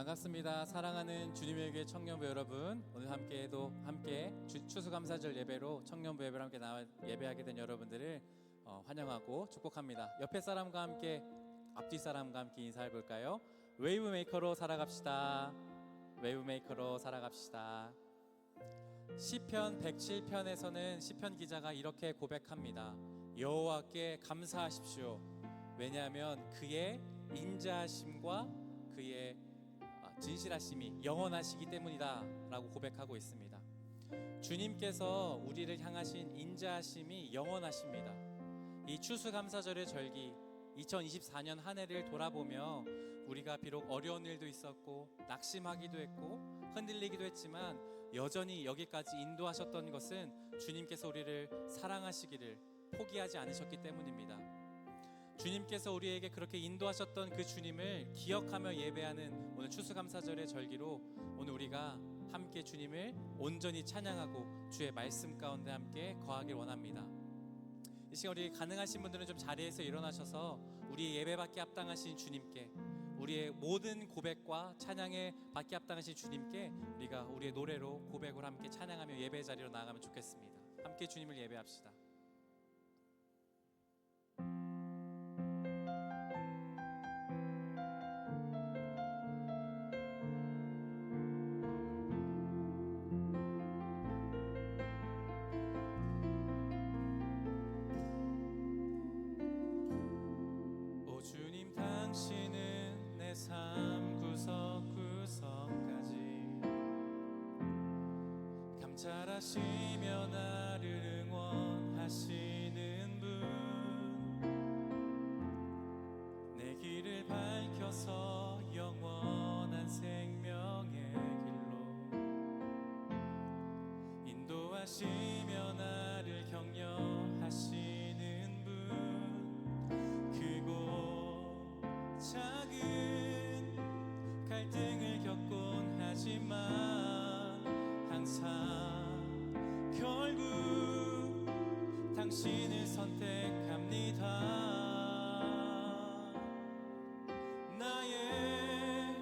반갑습니다. 사랑하는 주님의 교회 청년부 여러분, 오늘 함께 추수감사절 예배로 청년부 예배로 함께 나와 예배하게 된 여러분들을 환영하고 축복합니다. 옆에 사람과 함께, 앞뒤 사람과 함께 인사해 볼까요? 웨이브메이커로 살아갑시다. 웨이브메이커로 살아갑시다. 시편 107편에서는 시편 기자가 이렇게 고백합니다. 여호와께 감사하십시오. 왜냐하면 그의 인자하심과 그의 진실하심이 영원하시기 때문이다 라고 고백하고 있습니다. 주님께서 우리를 향하신 인자하심이 영원하십니다. 이 추수감사절의 절기 2024년 한 해를 돌아보며 우리가 비록 어려운 일도 있었고 낙심하기도 했고 흔들리기도 했지만 여전히 여기까지 인도하셨던 것은 주님께서 우리를 사랑하시기를 포기하지 않으셨기 때문입니다. 주님께서 우리에게 그렇게 인도하셨던 그 주님을 기억하며 예배하는 오늘 추수감사절의 절기로 오늘 우리가 함께 주님을 온전히 찬양하고 주의 말씀 가운데 함께 거하길 원합니다. 이 시간 우리 가능하신 분들은 좀 자리에서 일어나셔서 우리 예배받기 합당하신 주님께, 우리의 모든 고백과 찬양에 받기 합당하신 주님께 우리가 우리의 노래로 고백으로 함께 찬양하며 예배 자리로 나아가면 좋겠습니다. 함께 주님을 예배합시다. 당신은 내 삶 구석구석까지 감찰하시며 나를 응원하시는 분, 내 길을 밝혀서 영원한 생명의 길로 인도하시며 나를 격려하시는 분, 크고 작은 갈등을 겪곤 하지만 항상 결국 당신을 선택합니다. 나의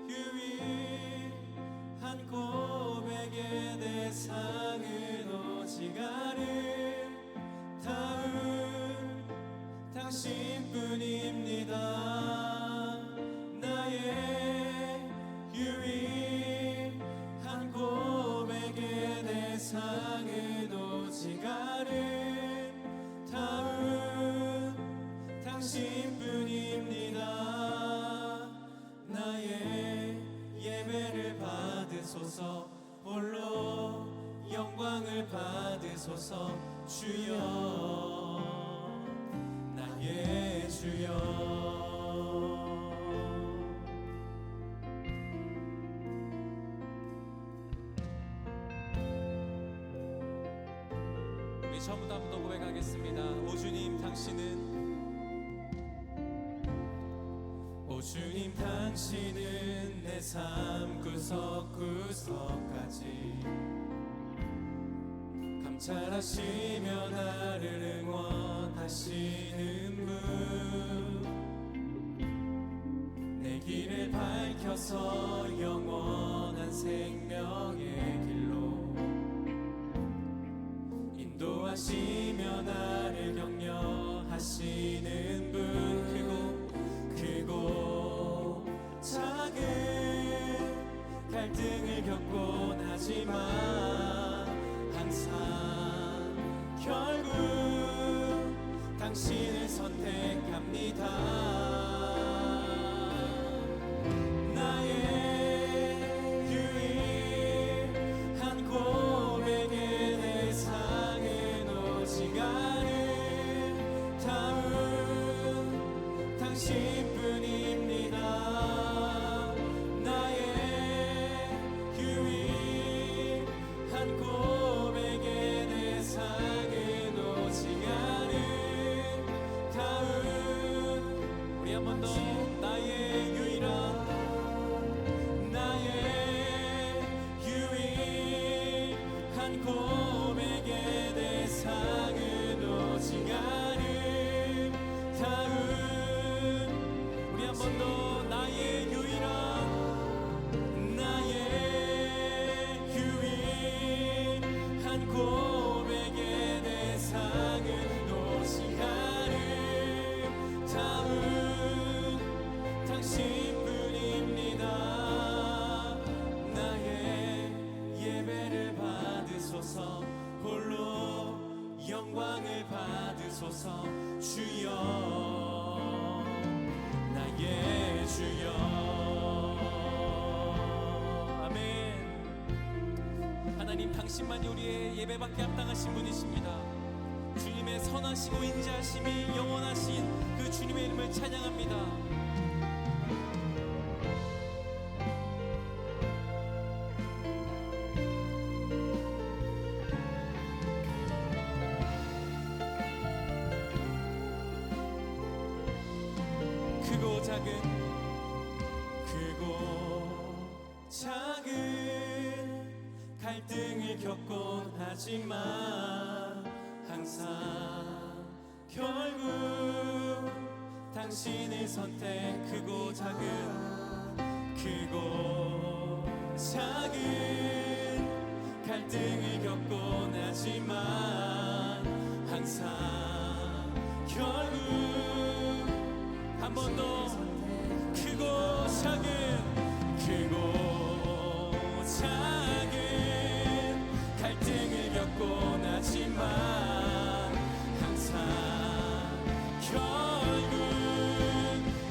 유일한 고백의 대상은 오직 아름다운 당신뿐입니다. 나의 유일한 고백의 대상은 오직 아름다운 당신뿐입니다. 나의 예배를 받으소서, 홀로 영광을 받으소서. 주여, 나의 주여. 우리 처음부터 한 번 더 고백하겠습니다. 오 주님 당신은, 오 주님 당신은 내 삶 구석구석까지 감찰하시며 나를 응원하시는 분, 내 길을 밝혀서 영원한 생명의 길로 인도하시며 나를 격려하시는 분, 크고 작은 갈등을 겪곤 하지만 항상 결국 당신을 선택합니다. 나의 유일한 고백의 대상은 오직 아름다운 당신뿐입니다. 나의 유일한 고백의 대상은 오직 아름다운 받으소서. 주여 나의 주여. 아멘. 하나님, 당신만이 우리의 예배받게 합당하신 분이십니다. 주님의 선하시고 인자하심이 영원하신 그 주님의 이름을 찬양합니다. 크고 작은 갈등을 겪곤 하지만 항상 결국 당신의 선택. 크고 작은 갈등을 겪곤 하지만 항상 결국 한 번 더 크고 작은 갈등을 겪곤 하지만 항상 결국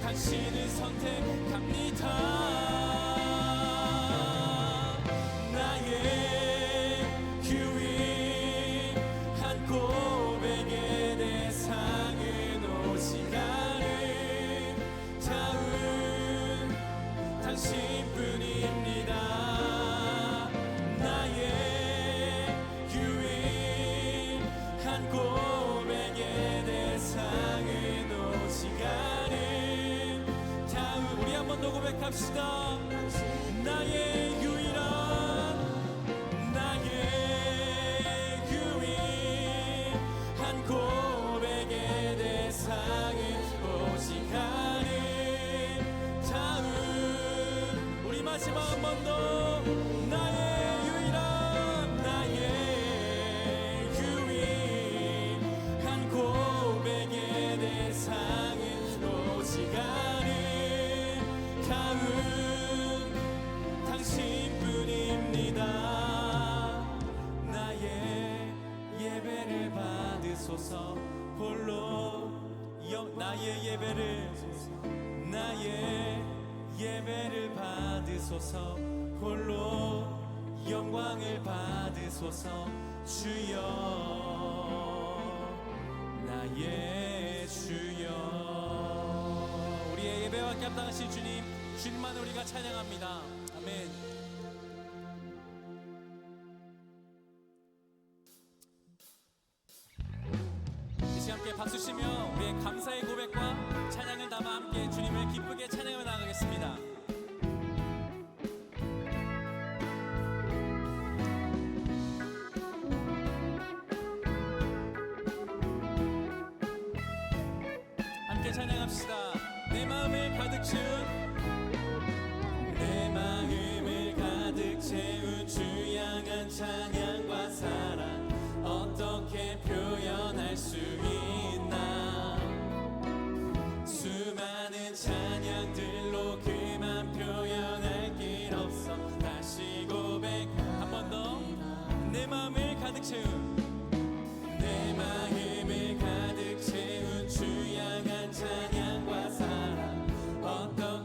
당신을 선택합니다. 나의 유일한 고백의 대상은 오직 당신뿐입니다. 나의 유일한 고백의 대상은 오직 아름다움. 우리 한 번 더 고백합시다. 나의 유일한 고백의 대상은 오직 마지막 한 번 더. 나의 유일한 고백의 대상은 오직 아름다운 당신뿐입니다. 나의 예배를 받으소서. 홀로 나의 예배를 받으소서. 홀로 영광을 받으소서. 주여 나의 주여. 우리의 예배와 합당하신 주님, 주님만 우리가 찬양합니다. 아멘. 이 시간 함께 박수치며 우리의 감사의 고백과 찬양을 담아 함께 주님을 기쁘게 찬양하며 나아가겠습니다. 함께 찬양합시다. 내 마음을 가득 채운 주 향한 찬양과 사랑 어떻게 표현할 수 있나. 수많은 찬양들로 그만 표현할 길 없어. 다시 고백 한 번 더. 내 마음을 가득 채운 주 향한 찬양과 사랑 어떻게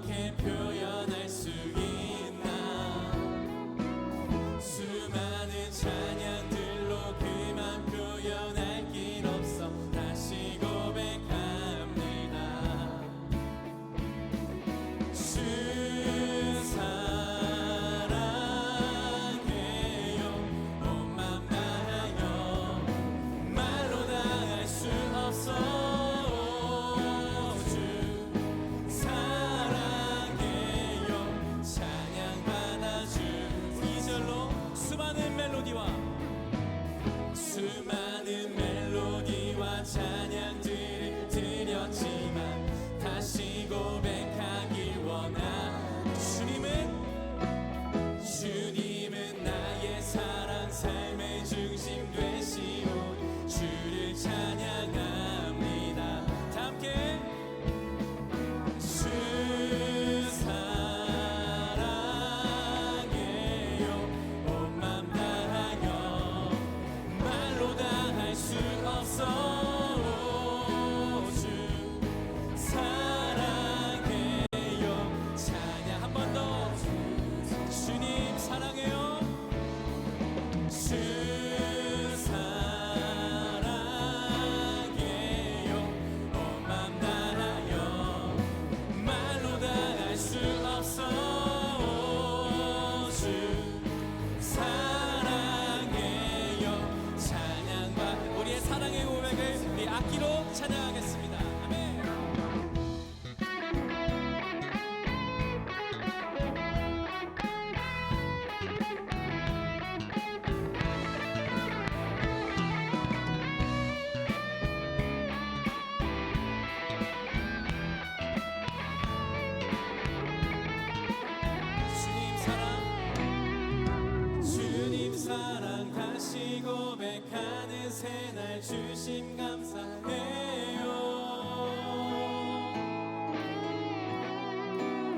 새날 주심 감사해요.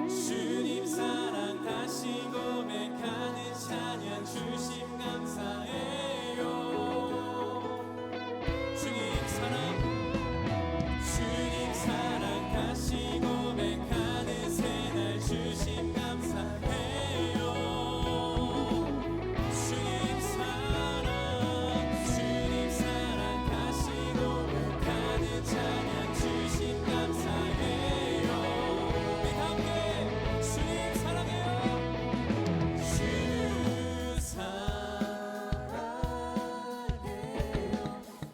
주님 사랑 다시 고백하는 찬양 주심 감사해요. 주님 사랑 다시 고백하는 새날 주심 감사해요. 주님 사랑 다시 고백하는 찬양 주심 감사해요. 우리 함께 주님 사랑해요. 주 사랑해요.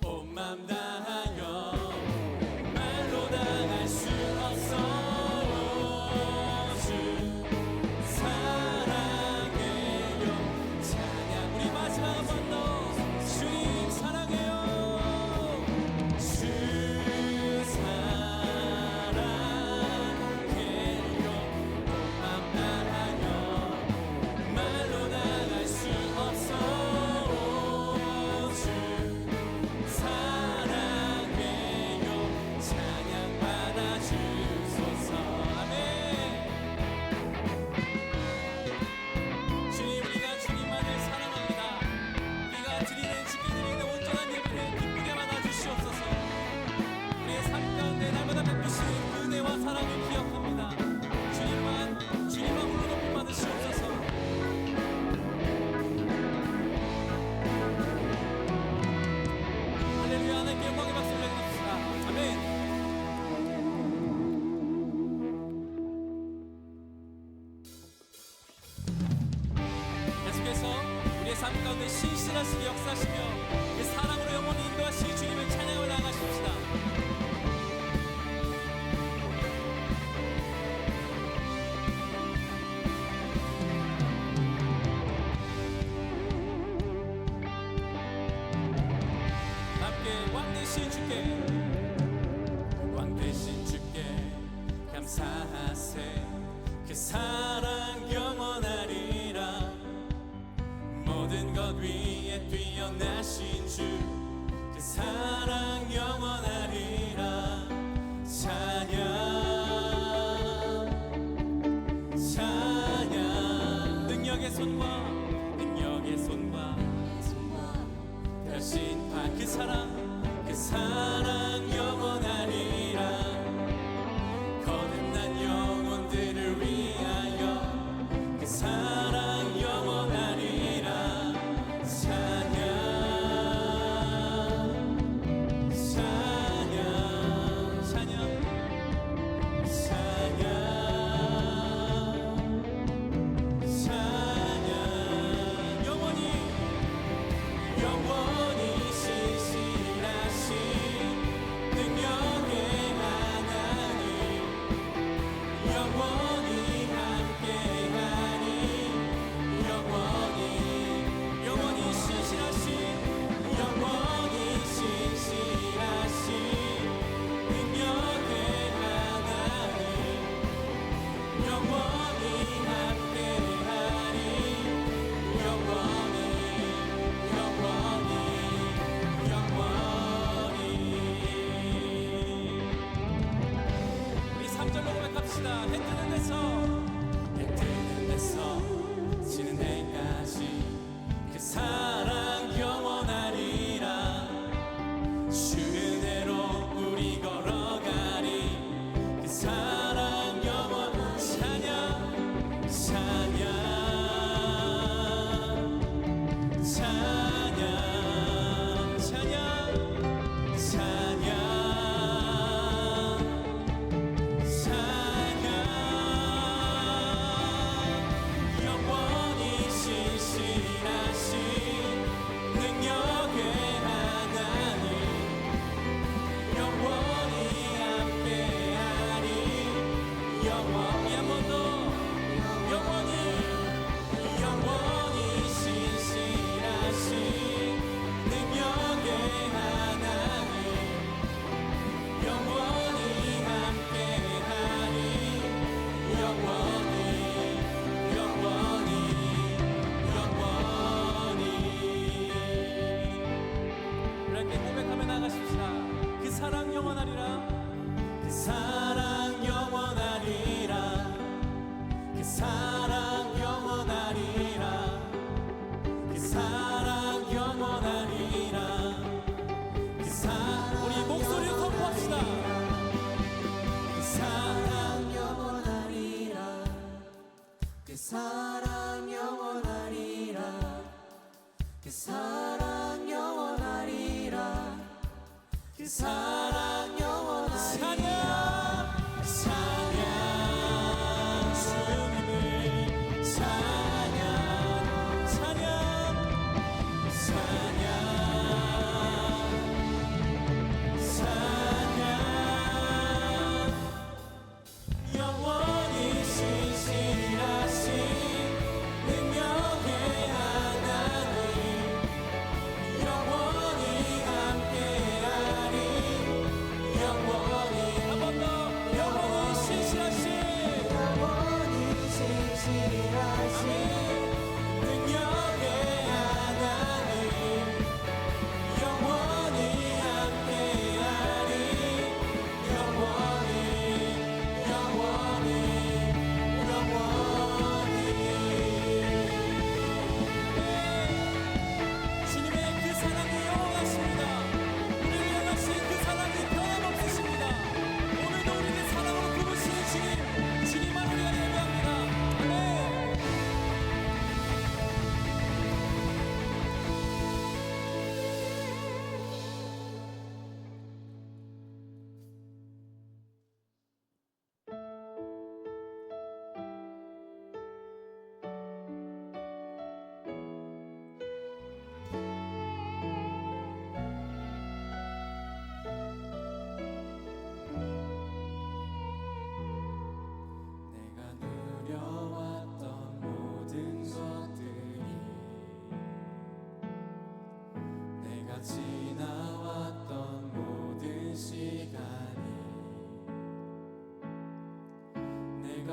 온 맘 다하여 말로 다 할 수 없어요. 주 사랑해요. 찬양 우리 마지막 한 번 더 주님 사랑해요. 주 사랑해요. 온 맘 다하여 말로 다 할 수 없어요. 주 사랑해요. 찬양 받아주소서. 아멘. 주님 우리가 주님만을 사랑합니다. 우리가 드리는 지켜드리는 온전한 예배를 기쁘게 받아주시옵소서. 우리의 삶 가운데 날마다 베푸시는 그 은혜와 사랑을 기억합니다. 주님만 불러 높임 받으시옵소서. 할렐루야. 하나님께 영광의 박수를 드립시다. 아멘. 계속해서 우리의 삶 가운데 신실하시게 역사하시며 그 사랑으로 영원히 인도하실 주님을 찬양하며 나아가십시다. 함께 왕 되신 주께 감사하세. 그 사랑 영원하리라. 모든 것 위에 뛰어나신 주 그 사랑 영원하리라. 찬양 능력의 손과 대신 그 사랑 영원하리라. 거듭난 영혼들을 위하여 그 사랑 영원하리라. 영원히 신실하신 능력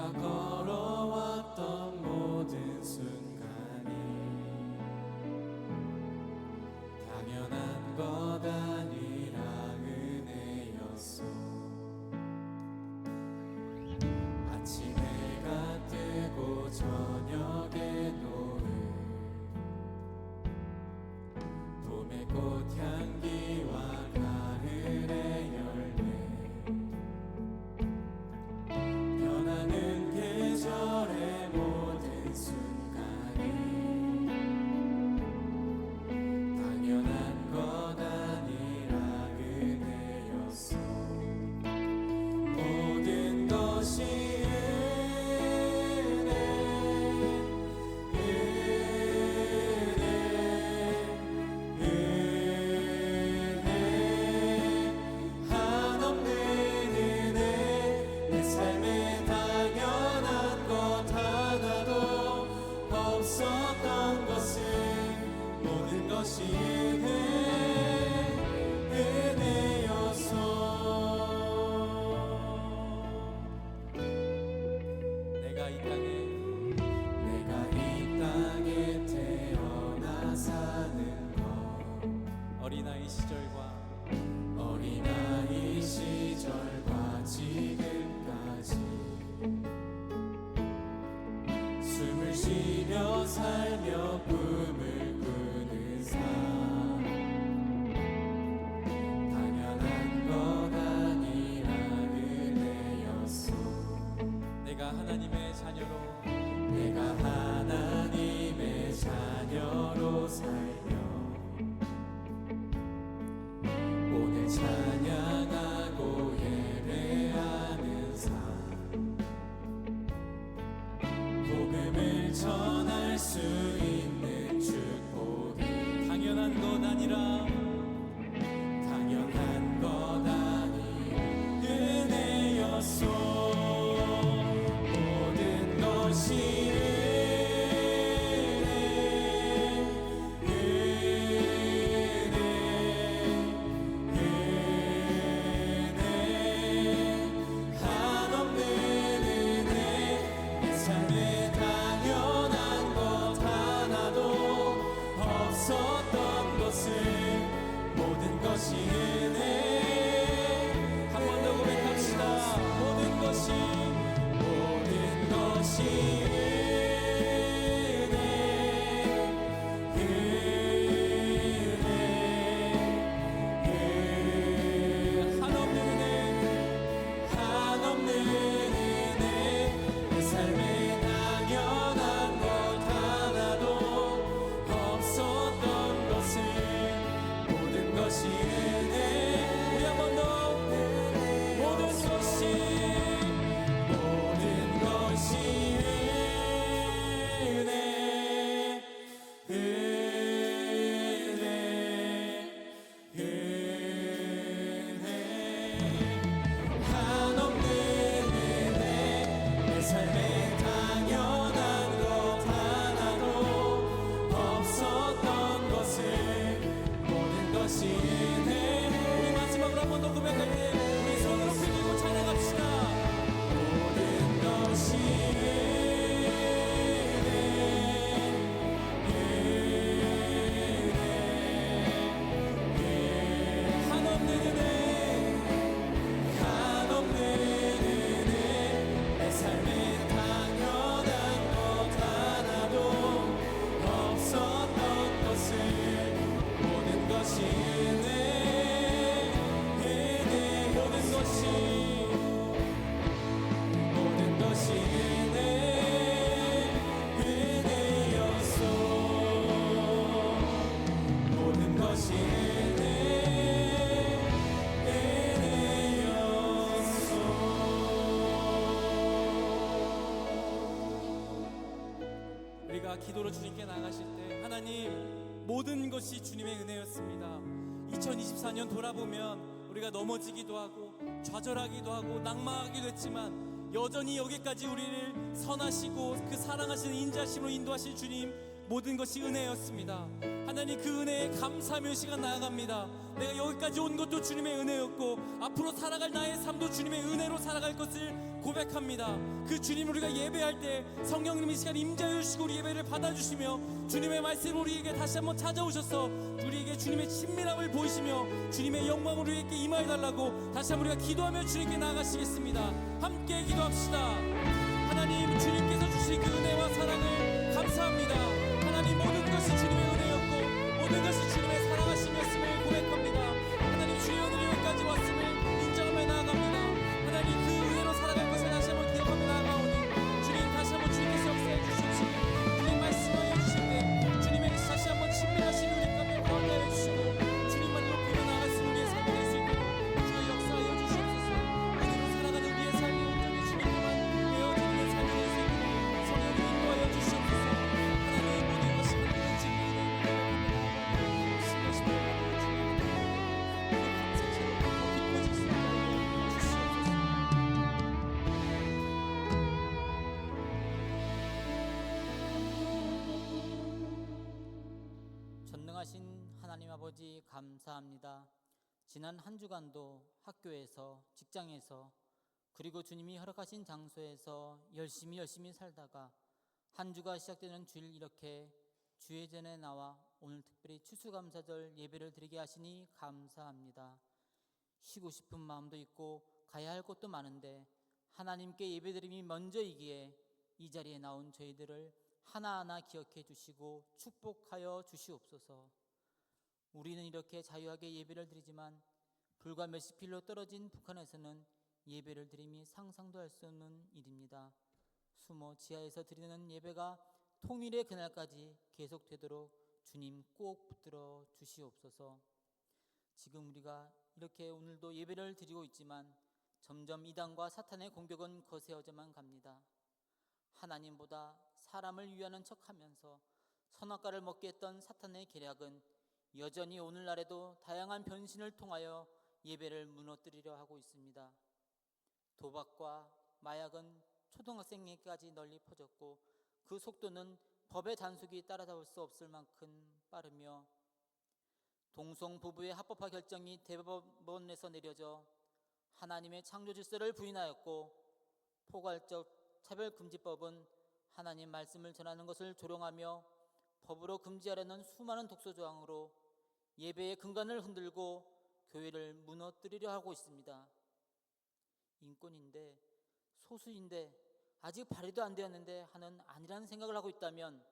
내가 걸어왔던 모든 순간이 당연한 것 아니라 은혜였어. 아침 해가 뜨고 저녁에 노을, 봄의 꽃향기와 가을의 열매, 변하는 계절의 모든 순간이 당연한 것 아니라 은혜였어. 모든 것이 없었던 것은 모든 것이 은혜였어. 내가 이 땅에 태어나 사는 것, 어린아이 시절과 지금까지 숨을 쉬며 살며 꿈을 꾸는 삶, 당연한 것 아니라 은혜였어. 내가 하나님의 자녀로 살며 오늘 찬양하고 예배하는 삶, 복음을 전할 수 있는 축복이 당연한 것 아니라 은혜였어. 모든 것이 한없는 은혜, 내 삶에 당연한 것 하나도 없었던 것을 모든 것이 은혜. 한 번 더 고백합시다. 모든 것이 한없는 은혜, 내 삶에 당연한 것 하나도 없었던 것을 모든 것이 은혜. 우리 한 번 더. 모든 것이 한없는 은혜, 내 삶에 당연한 것 하나도 없었던 것을 모든 것이 은혜. 우리 마지막으로 한 번 더 고백할 때 우리 손을 높이 들고 찬양합시다. 모든 것이 한없는 은혜, 내 삶에 당연한 것 하나도 없었던 것을 모든 것이 은혜. 모든 것이 은혜였어. 모든 것이 은혜였어. 우리가 기도로 주님께 나가실 때 하나님, 모든 것이 주님의 은혜였습니다. 2024년 돌아보면 우리가 넘어지기도 하고 좌절하기도 하고 낙망하기도 했지만 여전히 여기까지 우리를 선하시고 그 사랑하시는 인자심으로 인도하신 주님, 모든 것이 은혜였습니다. 하나님, 그 은혜에 감사하며 이 시간 나아갑니다. 내가 여기까지 온 것도 주님의 은혜였고 앞으로 살아갈 나의 삶도 주님의 은혜로 살아갈 것을 고백합니다. 그 주님 우리가 예배할 때 성령님 이 시간 임재하여 주시고 우리 예배를 받아주시며 주님의 말씀 우리에게 다시 한번 찾아오셔서 우리에게 주님의 친밀함을 보이시며 주님의 영광을 우리에게 임하여 달라고 다시 한번 우리가 기도하며 주님께 나아가시겠습니다. 함께 기도합시다. 하나님, 주님께서 주신 그 은혜와 사랑을 감사합니다. 하나님, 모든 것이 주님의 은혜였고 모든 것이 주님의 사랑하심이었음을 고백합니다. 하나님, 주의 은혜로 여기까지 왔음을 인정하며 나아갑니다. 하나님, 그 은혜로 살아갈 것을 다시 한번 기억하며 나아가오니 주님, 다시 한번 주님께서 역사해 주시옵시고 주님 말씀하여 주실 때 주님의 다시 한번 친밀하신 우리 가운데 가운데 해주시고 주님만 높이며 나아갈 수 우리의 삶이 될 수 있도록 주의 역사하여 주시옵소서. 오늘로 살아가는 우리의 삶이 온전히 주님께만 되어지는 삶이 될 수 있도록 성령님 인도하여 주시옵소서. 하나님의 모든 것이 하나님의 진리를 신뢰시며 전능하신 하나님 아버지 감사합니다. 지난 한 주간도 학교에서, 직장에서, 그리고 주님이 허락하신 장소에서 열심히 살다가 한 주가 시작되는 주일 이렇게 주의 전에 나와 오늘 특별히 추수감사절 예배를 드리게 하시니 감사합니다. 쉬고 싶은 마음도 있고 가야 할 곳도 많은데 하나님께 예배드림이 먼저이기에 이 자리에 나온 저희들을 하나하나 기억해 주시고 축복하여 주시옵소서. 우리는 이렇게 자유하게 예배를 드리지만 불과 몇십 킬로 떨어진 북한에서는 예배를 드림이 상상도 할 수 없는 일입니다. 수모 지하에서 드리는 예배가 통일의 그날까지 계속되도록 주님 꼭 붙들어 주시옵소서. 지금 우리가 이렇게 오늘도 예배를 드리고 있지만 점점 이단과 사탄의 공격은 거세어져만 갑니다. 하나님보다 사람을 위하는 척하면서 선악과를 먹게 했던 사탄의 계략은 여전히 오늘날에도 다양한 변신을 통하여 예배를 무너뜨리려 하고 있습니다. 도박과 마약은 초등학생에게까지 널리 퍼졌고 그 속도는 법의 단속이 따라잡을 수 없을 만큼 빠르며 동성 부부의 합법화 결정이 대법원에서 내려져 하나님의 창조 질서를 부인하였고 포괄적 차별금지법은 하나님 말씀을 전하는 것을 조롱하며 법으로 금지하려는 수많은 독소 조항으로 예배의 근간을 흔들고 교회를 무너뜨리려 하고 있습니다. 인권인데, 소수인데, 아직 발의도 안 되었는데 하는 아니라는 생각을 하고 있다면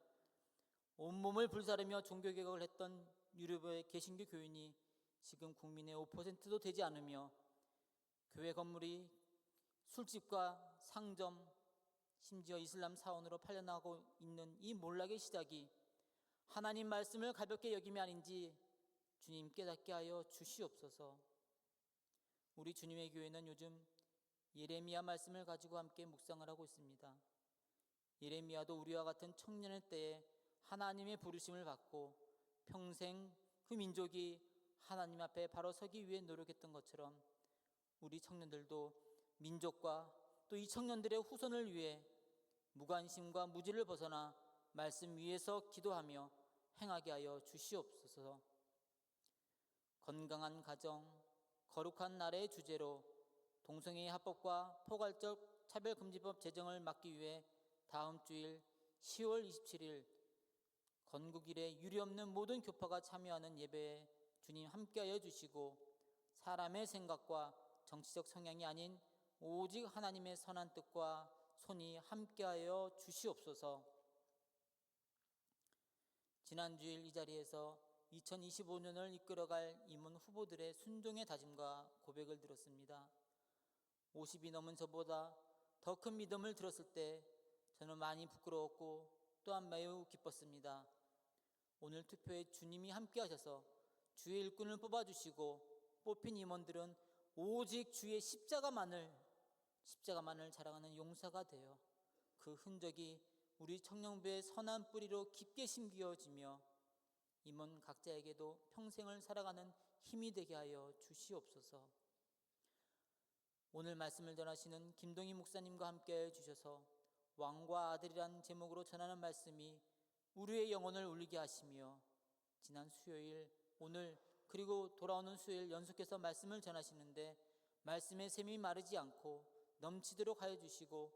온몸을 불사르며 종교개혁을 했던 유럽의 개신교 교인이 지금 국민의 5%도 되지 않으며 교회 건물이 술집과 상점, 심지어 이슬람 사원으로 팔려나가고 있는 이 몰락의 시작이 하나님 말씀을 가볍게 여김이 아닌지 주님 깨닫게 하여 주시옵소서. 우리 주님의 교회는 요즘 예레미야 말씀을 가지고 함께 묵상을 하고 있습니다. 예레미야도 우리와 같은 청년의 때에 하나님의 부르심을 받고 평생 그 민족이 하나님 앞에 바로 서기 위해 노력했던 것처럼 우리 청년들도 민족과 또 이 청년들의 후손을 위해 무관심과 무지를 벗어나 말씀 위에서 기도하며 행하게 하여 주시옵소서. 건강한 가정, 거룩한 나라의 주제로 동성애의 합법과 포괄적 차별금지법 제정을 막기 위해 다음 주일 10월 27일 건국일에 유례없는 모든 교파가 참여하는 예배에 주님 함께하여 주시고 사람의 생각과 정치적 성향이 아닌 오직 하나님의 선한 뜻과 손이 함께하여 주시옵소서. 지난 주일 이 자리에서 2025년을 이끌어갈 임원 후보들의 순종의 다짐과 고백을 들었습니다. 50이 넘은 저보다 더 큰 믿음을 들었을 때 저는 많이 부끄러웠고 또한 매우 기뻤습니다. 오늘 투표에 주님이 함께 하셔서 주의 일꾼을 뽑아주시고 뽑힌 임원들은 오직 주의 십자가만을 자랑하는 용사가 되어 그 흔적이 우리 청년부의 선한 뿌리로 깊게 심겨지며 임원 각자에게도 평생을 살아가는 힘이 되게 하여 주시옵소서. 오늘 말씀을 전하시는 김동희 목사님과 함께 해주셔서 왕과 아들이란 제목으로 전하는 말씀이 우리의 영혼을 울리게 하시며 지난 수요일, 오늘 그리고 돌아오는 수요일 연속해서 말씀을 전하시는데 말씀의 샘이 마르지 않고 넘치도록 하여 주시고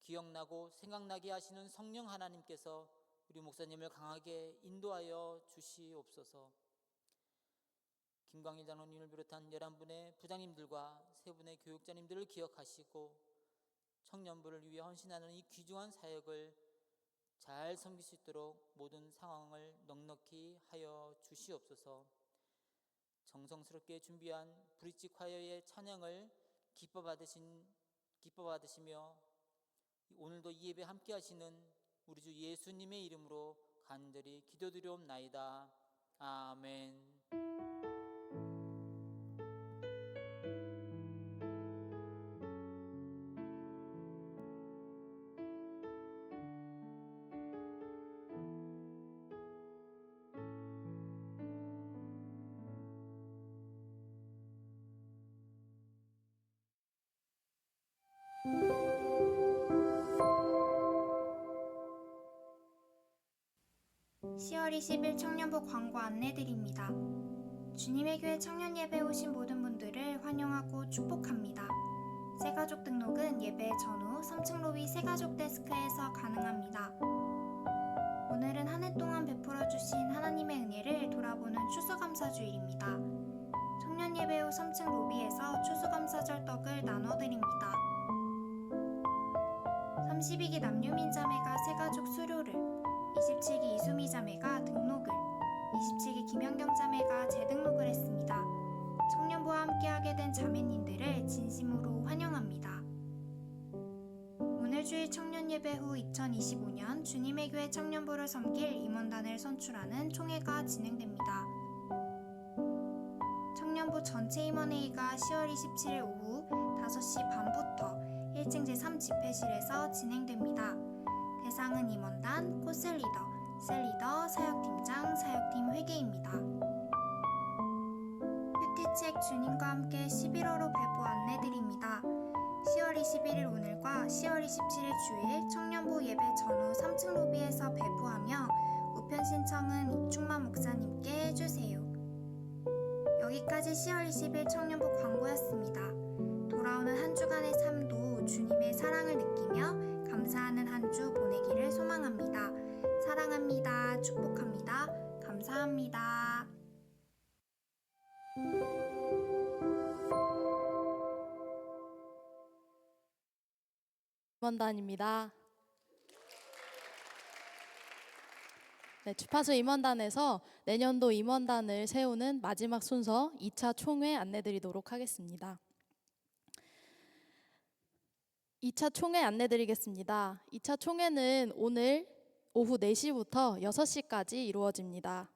기억나고 생각나게 하시는 성령 하나님께서 우리 목사님을 강하게 인도하여 주시옵소서. 김광일 장로님을 비롯한 11분의 부장님들과 3분의 교육자님들을 기억하시고 청년부를 위해 헌신하는 이 귀중한 사역을 잘 섬길 수 있도록 모든 상황을 넉넉히 하여 주시옵소서. 정성스럽게 준비한 브릿지 콰이어의 찬양을 기뻐 받으시며 오늘도 이 예배 함께 하시는 우리 주 예수님의 이름으로 간절히 기도드리옵나이다. 아멘. (10월 20일) 청년부 광고 안내드립니다. 주님의 교회 청년 예배에 오신 모든 분들을 환영하고 축복합니다. 새가족 등록은 예배 전후 3층 로비 새가족 데스크에서 가능합니다. 오늘은 한 해 동안 베풀어 주신 하나님의 은혜를 돌아보는 추수감사주일입니다. 청년 예배 후 3층 로비에서 추수감사절 떡을 나눠드립니다. 32기 남유민자매가 새가족 수료를, 27기 이수미자매가 등록을, 27기 김연경자매가 재등록을 했습니다. 청년부와 함께하게 된 자매님들을 진심으로 환영합니다. 오늘 주일 청년 예배 후 2025년 주님의 교회 청년부를 섬길 임원단을 선출하는 총회가 진행됩니다. 청년부 전체 임원회의가 10월 27일 오후 5시 반부터 1층 제3집회실에서 진행됩니다. 대상은 임원단, 코셀리더, 셀리더, 사역팀장, 사역팀 회계입니다. 큐티책 주님과 함께 11월호 배부 안내드립니다. 10월 21일 오늘과 10월 27일 주일 청년부 예배 전후 3층 로비에서 배부하며 우편 신청은 이충만 목사님께 해주세요. 여기까지 10월 20일 청년부 광고였습니다. 돌아오는 한 주간의 삶도 주님의 사랑을 느끼며 감사하는 한 주 보내기를 소망합니다. 사랑합니다. 축복합니다. 감사합니다. 임원단입니다. 네, 주파수 임원단에서 내년도 임원단을 세우는 마지막 순서 2차 총회 안내드리도록 하겠습니다. 2차 총회 안내드리겠습니다. 2차 총회는 오늘 오후 4시부터 6시까지 이루어집니다.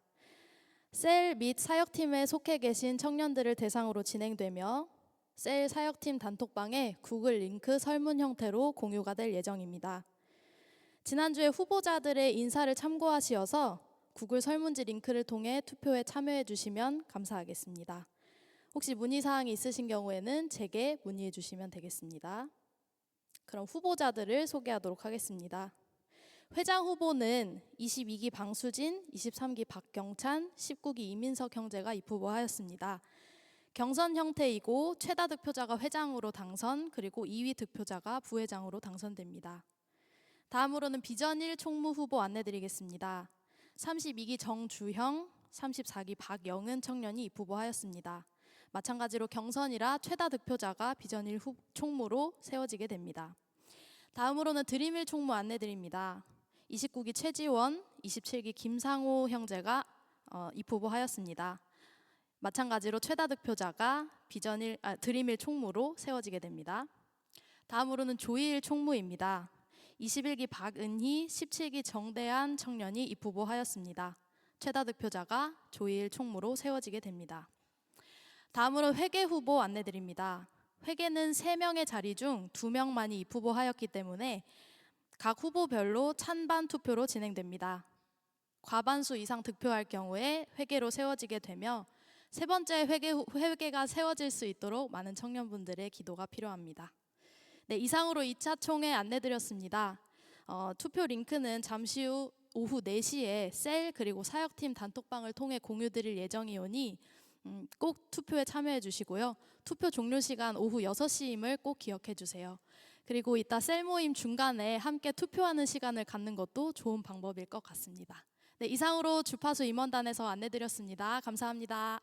셀 및 사역팀에 속해 계신 청년들을 대상으로 진행되며 셀 사역팀 단톡방에 구글 링크 설문 형태로 공유가 될 예정입니다. 지난주에 후보자들의 인사를 참고하시어서 구글 설문지 링크를 통해 투표에 참여해 주시면 감사하겠습니다. 혹시 문의사항이 있으신 경우에는 제게 문의해 주시면 되겠습니다. 그럼 후보자들을 소개하도록 하겠습니다. 회장 후보는 22기 방수진, 23기 박경찬, 19기 이민석 형제가 입후보하였습니다. 경선 형태이고 최다 득표자가 회장으로 당선, 그리고 2위 득표자가 부회장으로 당선됩니다. 다음으로는 비전일 총무 후보 안내드리겠습니다. 32기 정주형, 34기 박영은 청년이 입후보하였습니다. 마찬가지로 경선이라 최다 득표자가 비전일 총무로 세워지게 됩니다. 다음으로는 드림일 총무 안내드립니다. 29기 최지원, 27기 김상호 형제가 입후보하였습니다. 마찬가지로 최다 득표자가 드림일 총무로 세워지게 됩니다. 다음으로는 조이일 총무입니다. 21기 박은희, 17기 정대한 청년이 입후보하였습니다. 최다 득표자가 조이일 총무로 세워지게 됩니다. 다음으로 회계 후보 안내드립니다. 회계는 3명의 자리 중 2명만이 입후보하였기 때문에 각 후보별로 찬반 투표로 진행됩니다. 과반수 이상 득표할 경우에 회계로 세워지게 되며 세 번째 회계가 세워질 수 있도록 많은 청년분들의 기도가 필요합니다. 네, 이상으로 2차 총회 안내드렸습니다. 투표 링크는 잠시 후 오후 4시에 셀 그리고 사역팀 단톡방을 통해 공유드릴 예정이오니 꼭 투표에 참여해 주시고요. 투표 종료 시간 오후 6시임을 꼭 기억해 주세요. 그리고 이따 셀 모임 중간에 함께 투표하는 시간을 갖는 것도 좋은 방법일 것 같습니다. 네, 이상으로 주파수 임원단에서 안내드렸습니다. 감사합니다.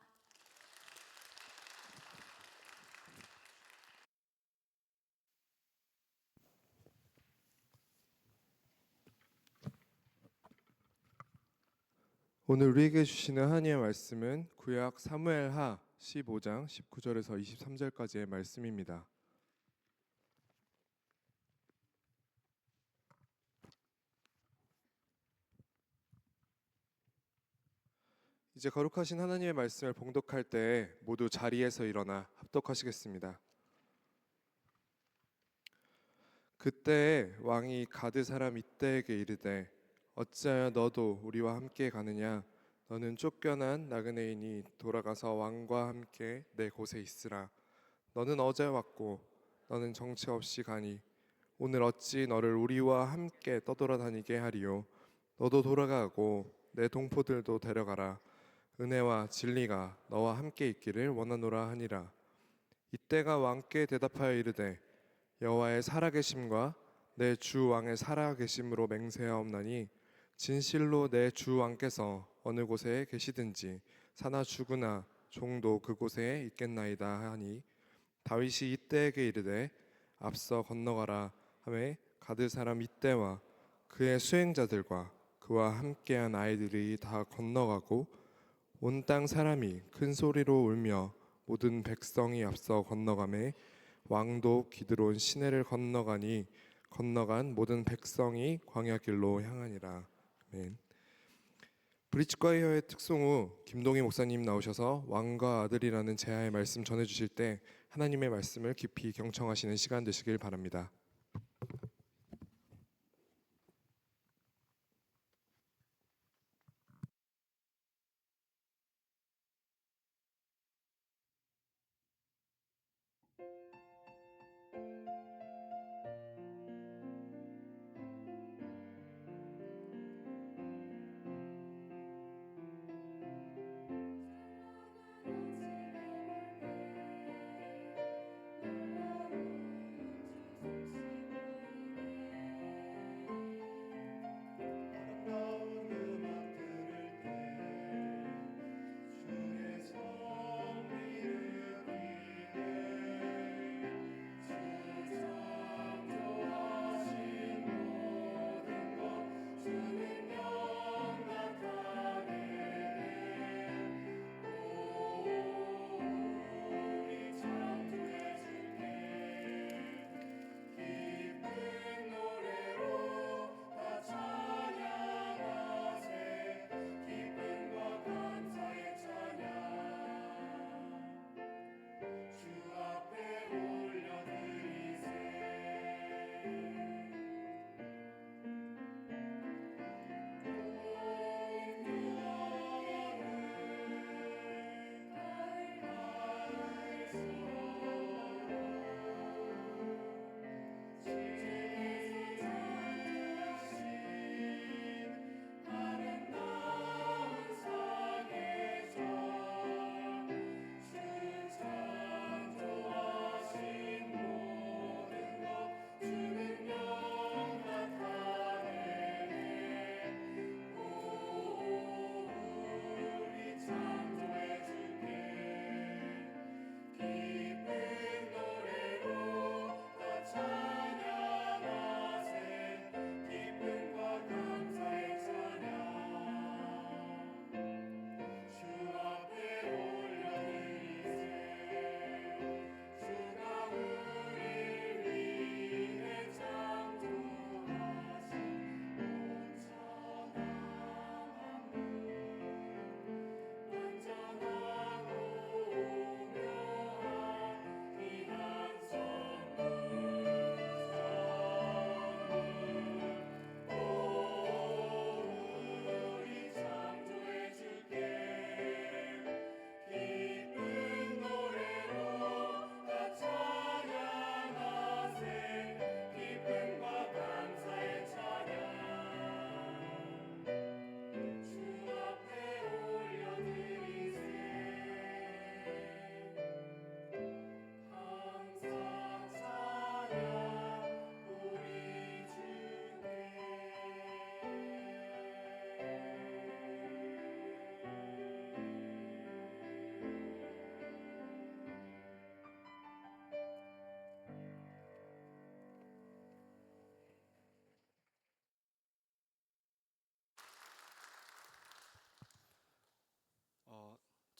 오늘 우리에게 주시는 하나님의 말씀은 구약 사무엘하 15장 19절에서 23절까지의 말씀입니다. 이제 거룩하신 하나님의 말씀을 봉독할 때 모두 자리에서 일어나 합독하시겠습니다. 그때 왕이 가드 사람 이때에게 이르되 어찌하여 너도 우리와 함께 가느냐? 너는 쫓겨난 나그네인이 돌아가서 왕과 함께 내 곳에 있으라. 너는 어제 왔고 너는 정체 없이 가니 오늘 어찌 너를 우리와 함께 떠돌아다니게 하리요? 너도 돌아가고 내 동포들도 데려가라. 은혜와 진리가 너와 함께 있기를 원하노라 하니라. 이때가 왕께 대답하여 이르되 여호와의 살아계심과 내 주 왕의 살아계심으로 맹세하옵나니 진실로 내 주 왕께서 어느 곳에 계시든지 사나 죽으나 종도 그곳에 있겠나이다 하니 다윗이 이때에게 이르되 앞서 건너가라 하매 가드 사람 이때와 그의 수행자들과 그와 함께한 아이들이 다 건너가고 온 땅 사람이 큰 소리로 울며 모든 백성이 앞서 건너가매 왕도 기드론 시내를 건너가니 건너간 모든 백성이 광야길로 향하니라. 아멘. 브릿지과이어의 특송 후 김동희 목사님 나오셔서 왕과 아들이라는 제하의 말씀 전해주실 때 하나님의 말씀을 깊이 경청하시는 시간 되시길 바랍니다.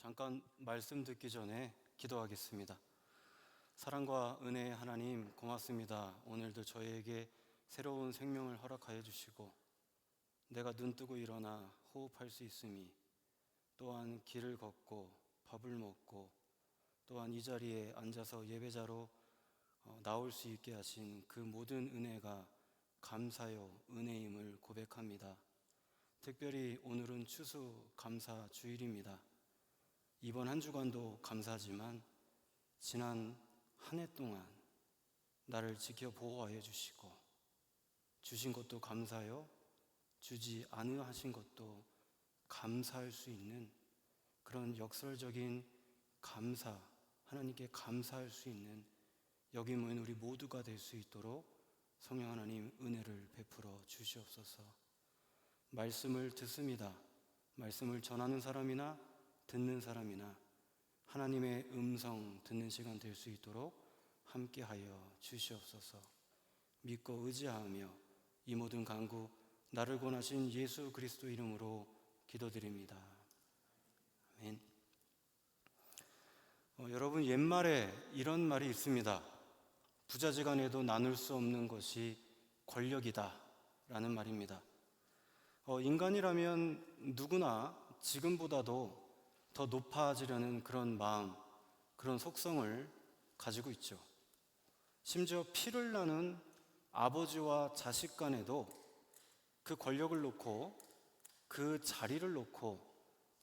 잠깐 말씀 듣기 전에 기도하겠습니다. 사랑과 은혜의 하나님 고맙습니다. 오늘도 저희에게 새로운 생명을 허락하여 주시고 내가 눈 뜨고 일어나 호흡할 수 있음이, 또한 길을 걷고 밥을 먹고 또한 이 자리에 앉아서 예배자로 나올 수 있게 하신 그 모든 은혜가 감사요 은혜임을 고백합니다. 특별히 오늘은 추수감사 주일입니다. 이번 한 주간도 감사하지만 지난 한 해 동안 나를 지켜 보호하여 주시고 주신 것도 감사요, 주지 않으하신 것도 감사할 수 있는 그런 역설적인 감사, 하나님께 감사할 수 있는 여기 모인 우리 모두가 될 수 있도록 성령 하나님 은혜를 베풀어 주시옵소서. 말씀을 듣습니다. 말씀을 전하는 사람이나 듣는 사람이나 하나님의 음성 듣는 시간 될 수 있도록 함께하여 주시옵소서. 믿고 의지하며 이 모든 간구 나를 권하신 예수 그리스도 이름으로 기도드립니다. 아멘. 여러분, 옛말에 이런 말이 있습니다. 부자지간에도 나눌 수 없는 것이 권력이다 라는 말입니다. 인간이라면 누구나 지금보다도 더 높아지려는 그런 마음, 그런 속성을 가지고 있죠. 심지어 피를 나눈 아버지와 자식 간에도 그 권력을 놓고 그 자리를 놓고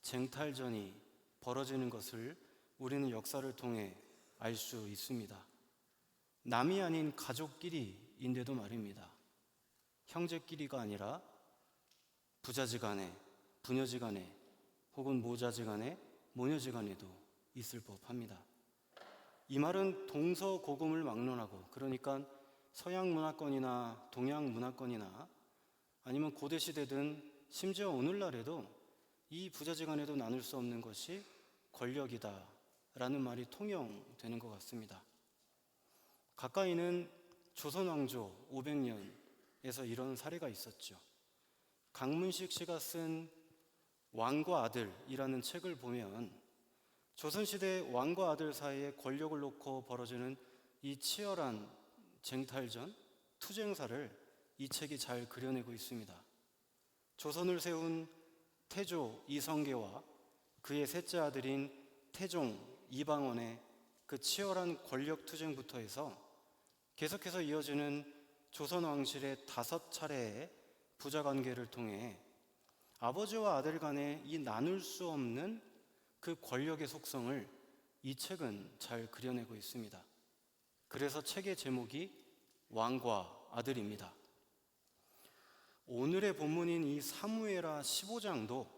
쟁탈전이 벌어지는 것을 우리는 역사를 통해 알 수 있습니다. 남이 아닌 가족끼리인데도 말입니다. 형제끼리가 아니라 부자지간에, 부녀지간에, 혹은 모자지간에, 모녀지간에도 있을 법합니다. 이 말은 동서고금을 막론하고, 그러니까 서양 문화권이나 동양 문화권이나 아니면 고대시대든 심지어 오늘날에도 이 부자지간에도 나눌 수 없는 것이 권력이다 라는 말이 통용되는 것 같습니다. 가까이는 조선왕조 500년에서 이런 사례가 있었죠. 강문식 씨가 쓴 왕과 아들이라는 책을 보면 조선시대 왕과 아들 사이에 권력을 놓고 벌어지는 이 치열한 쟁탈전, 투쟁사를 이 책이 잘 그려내고 있습니다. 조선을 세운 태조 이성계와 그의 셋째 아들인 태종 이방원의 그 치열한 권력 투쟁부터 해서 계속해서 이어지는 조선 왕실의 5차례의 부자 관계를 통해 아버지와 아들 간의 이 나눌 수 없는 그 권력의 속성을 이 책은 잘 그려내고 있습니다. 그래서 책의 제목이 왕과 아들입니다. 오늘의 본문인 이 사무엘하 15장도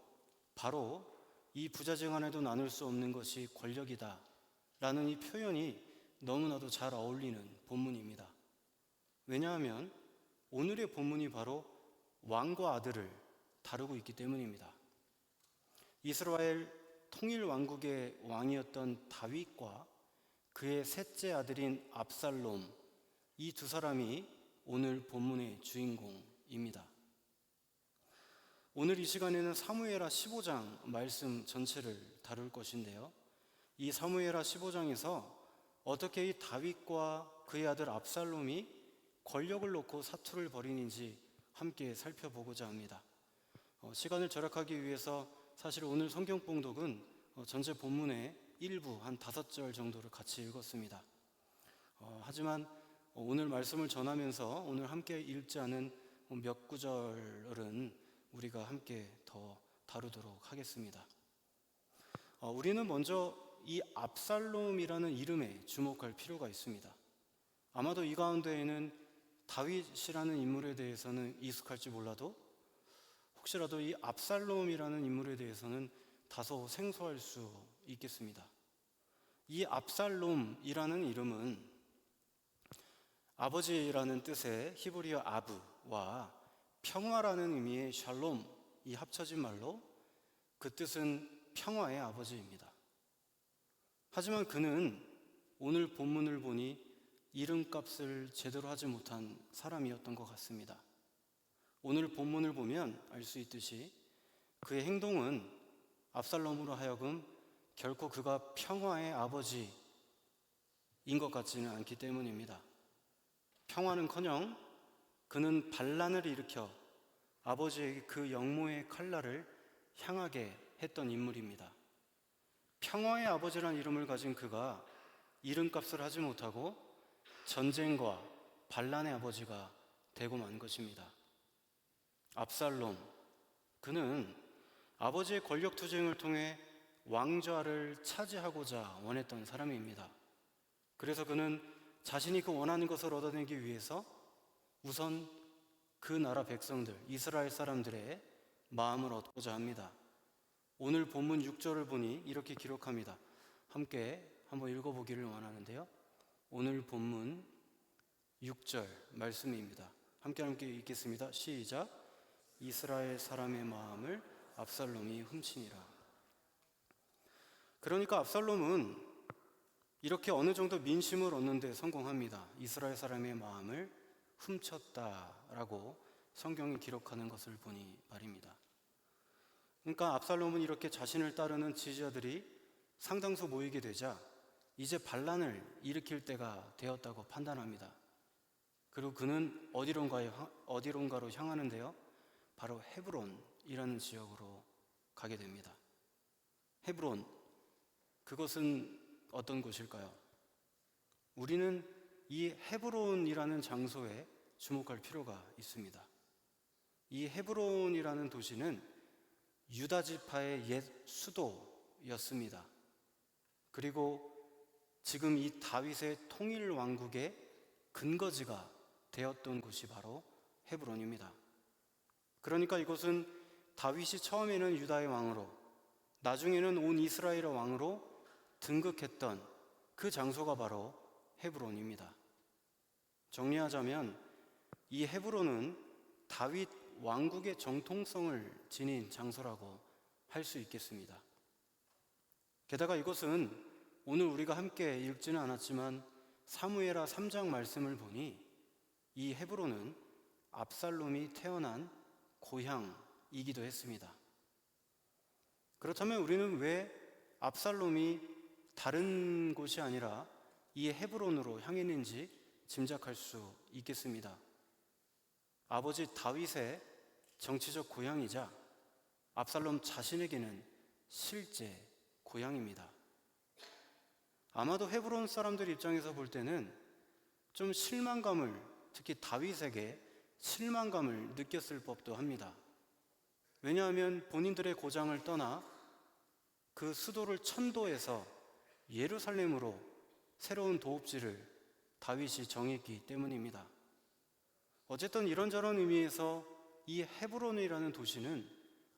바로 이 부자지간에도 나눌 수 없는 것이 권력이다 라는 이 표현이 너무나도 잘 어울리는 본문입니다. 왜냐하면 오늘의 본문이 바로 왕과 아들을 다루고 있기 때문입니다. 이스라엘 통일왕국의 왕이었던 다윗과 그의 셋째 아들인 압살롬, 이 두 사람이 오늘 본문의 주인공입니다. 오늘 이 시간에는 사무엘하 15장 말씀 전체를 다룰 것인데요, 이 사무엘하 15장에서 어떻게 이 다윗과 그의 아들 압살롬이 권력을 놓고 사투를 벌이는지 함께 살펴보고자 합니다. 시간을 절약하기 위해서 사실 오늘 성경 봉독은 전체 본문의 일부 한 5절 정도를 같이 읽었습니다. 하지만 오늘 말씀을 전하면서 오늘 함께 읽지 않은 몇 구절은 우리가 함께 더 다루도록 하겠습니다. 우리는 먼저 이 압살롬이라는 이름에 주목할 필요가 있습니다. 아마도 이 가운데에는 다윗이라는 인물에 대해서는 익숙할지 몰라도 혹시라도 이 압살롬이라는 인물에 대해서는 다소 생소할 수 있겠습니다. 이 압살롬이라는 이름은 아버지라는 뜻의 히브리어 아브와 평화라는 의미의 샬롬이 합쳐진 말로 그 뜻은 평화의 아버지입니다. 하지만 그는 오늘 본문을 보니 이름값을 제대로 하지 못한 사람이었던 것 같습니다. 오늘 본문을 보면 알 수 있듯이 그의 행동은 압살롬으로 하여금 결코 그가 평화의 아버지인 것 같지는 않기 때문입니다. 평화는커녕 그는 반란을 일으켜 아버지에게 그 영모의 칼날을 향하게 했던 인물입니다. 평화의 아버지란 이름을 가진 그가 이름값을 하지 못하고 전쟁과 반란의 아버지가 되고 만 것입니다. 압살롬, 그는 아버지의 권력 투쟁을 통해 왕좌를 차지하고자 원했던 사람입니다. 그래서 그는 자신이 그 원하는 것을 얻어내기 위해서 우선 그 나라 백성들, 이스라엘 사람들의 마음을 얻고자 합니다. 오늘 본문 6절을 보니 이렇게 기록합니다. 함께 한번 읽어보기를 원하는데요. 오늘 본문 6절 말씀입니다. 함께 읽겠습니다. 시작. 이스라엘 사람의 마음을 압살롬이 훔치니라. 그러니까 압살롬은 이렇게 어느 정도 민심을 얻는 데 성공합니다. 이스라엘 사람의 마음을 훔쳤다라고 성경이 기록하는 것을 보니 말입니다. 그러니까 압살롬은 이렇게 자신을 따르는 지지자들이 상당수 모이게 되자 이제 반란을 일으킬 때가 되었다고 판단합니다. 그리고 그는 어디론가로 향하는데요. 바로 헤브론이라는 지역으로 가게 됩니다. 헤브론, 그것은 어떤 곳일까요? 우리는 이 헤브론이라는 장소에 주목할 필요가 있습니다. 이 헤브론이라는 도시는 유다 지파의 옛 수도였습니다. 그리고 지금 이 다윗의 통일 왕국의 근거지가 되었던 곳이 바로 헤브론입니다. 그러니까 이곳은 다윗이 처음에는 유다의 왕으로, 나중에는 온 이스라엘의 왕으로 등극했던 그 장소가 바로 헤브론입니다. 정리하자면 이 헤브론은 다윗 왕국의 정통성을 지닌 장소라고 할 수 있겠습니다. 게다가 이것은 오늘 우리가 함께 읽지는 않았지만 사무엘하 3장 말씀을 보니 이 헤브론은 압살롬이 태어난 고향이기도 했습니다. 그렇다면 우리는 왜 압살롬이 다른 곳이 아니라 이 헤브론으로 향했는지 짐작할 수 있겠습니다. 아버지 다윗의 정치적 고향이자 압살롬 자신에게는 실제 고향입니다. 아마도 헤브론 사람들 입장에서 볼 때는 좀 실망감을, 특히 다윗에게 실망감을 느꼈을 법도 합니다. 왜냐하면 본인들의 고장을 떠나 그 수도를 천도해서 예루살렘으로 새로운 도읍지를 다윗이 정했기 때문입니다. 어쨌든 이런저런 의미에서 이 헤브론이라는 도시는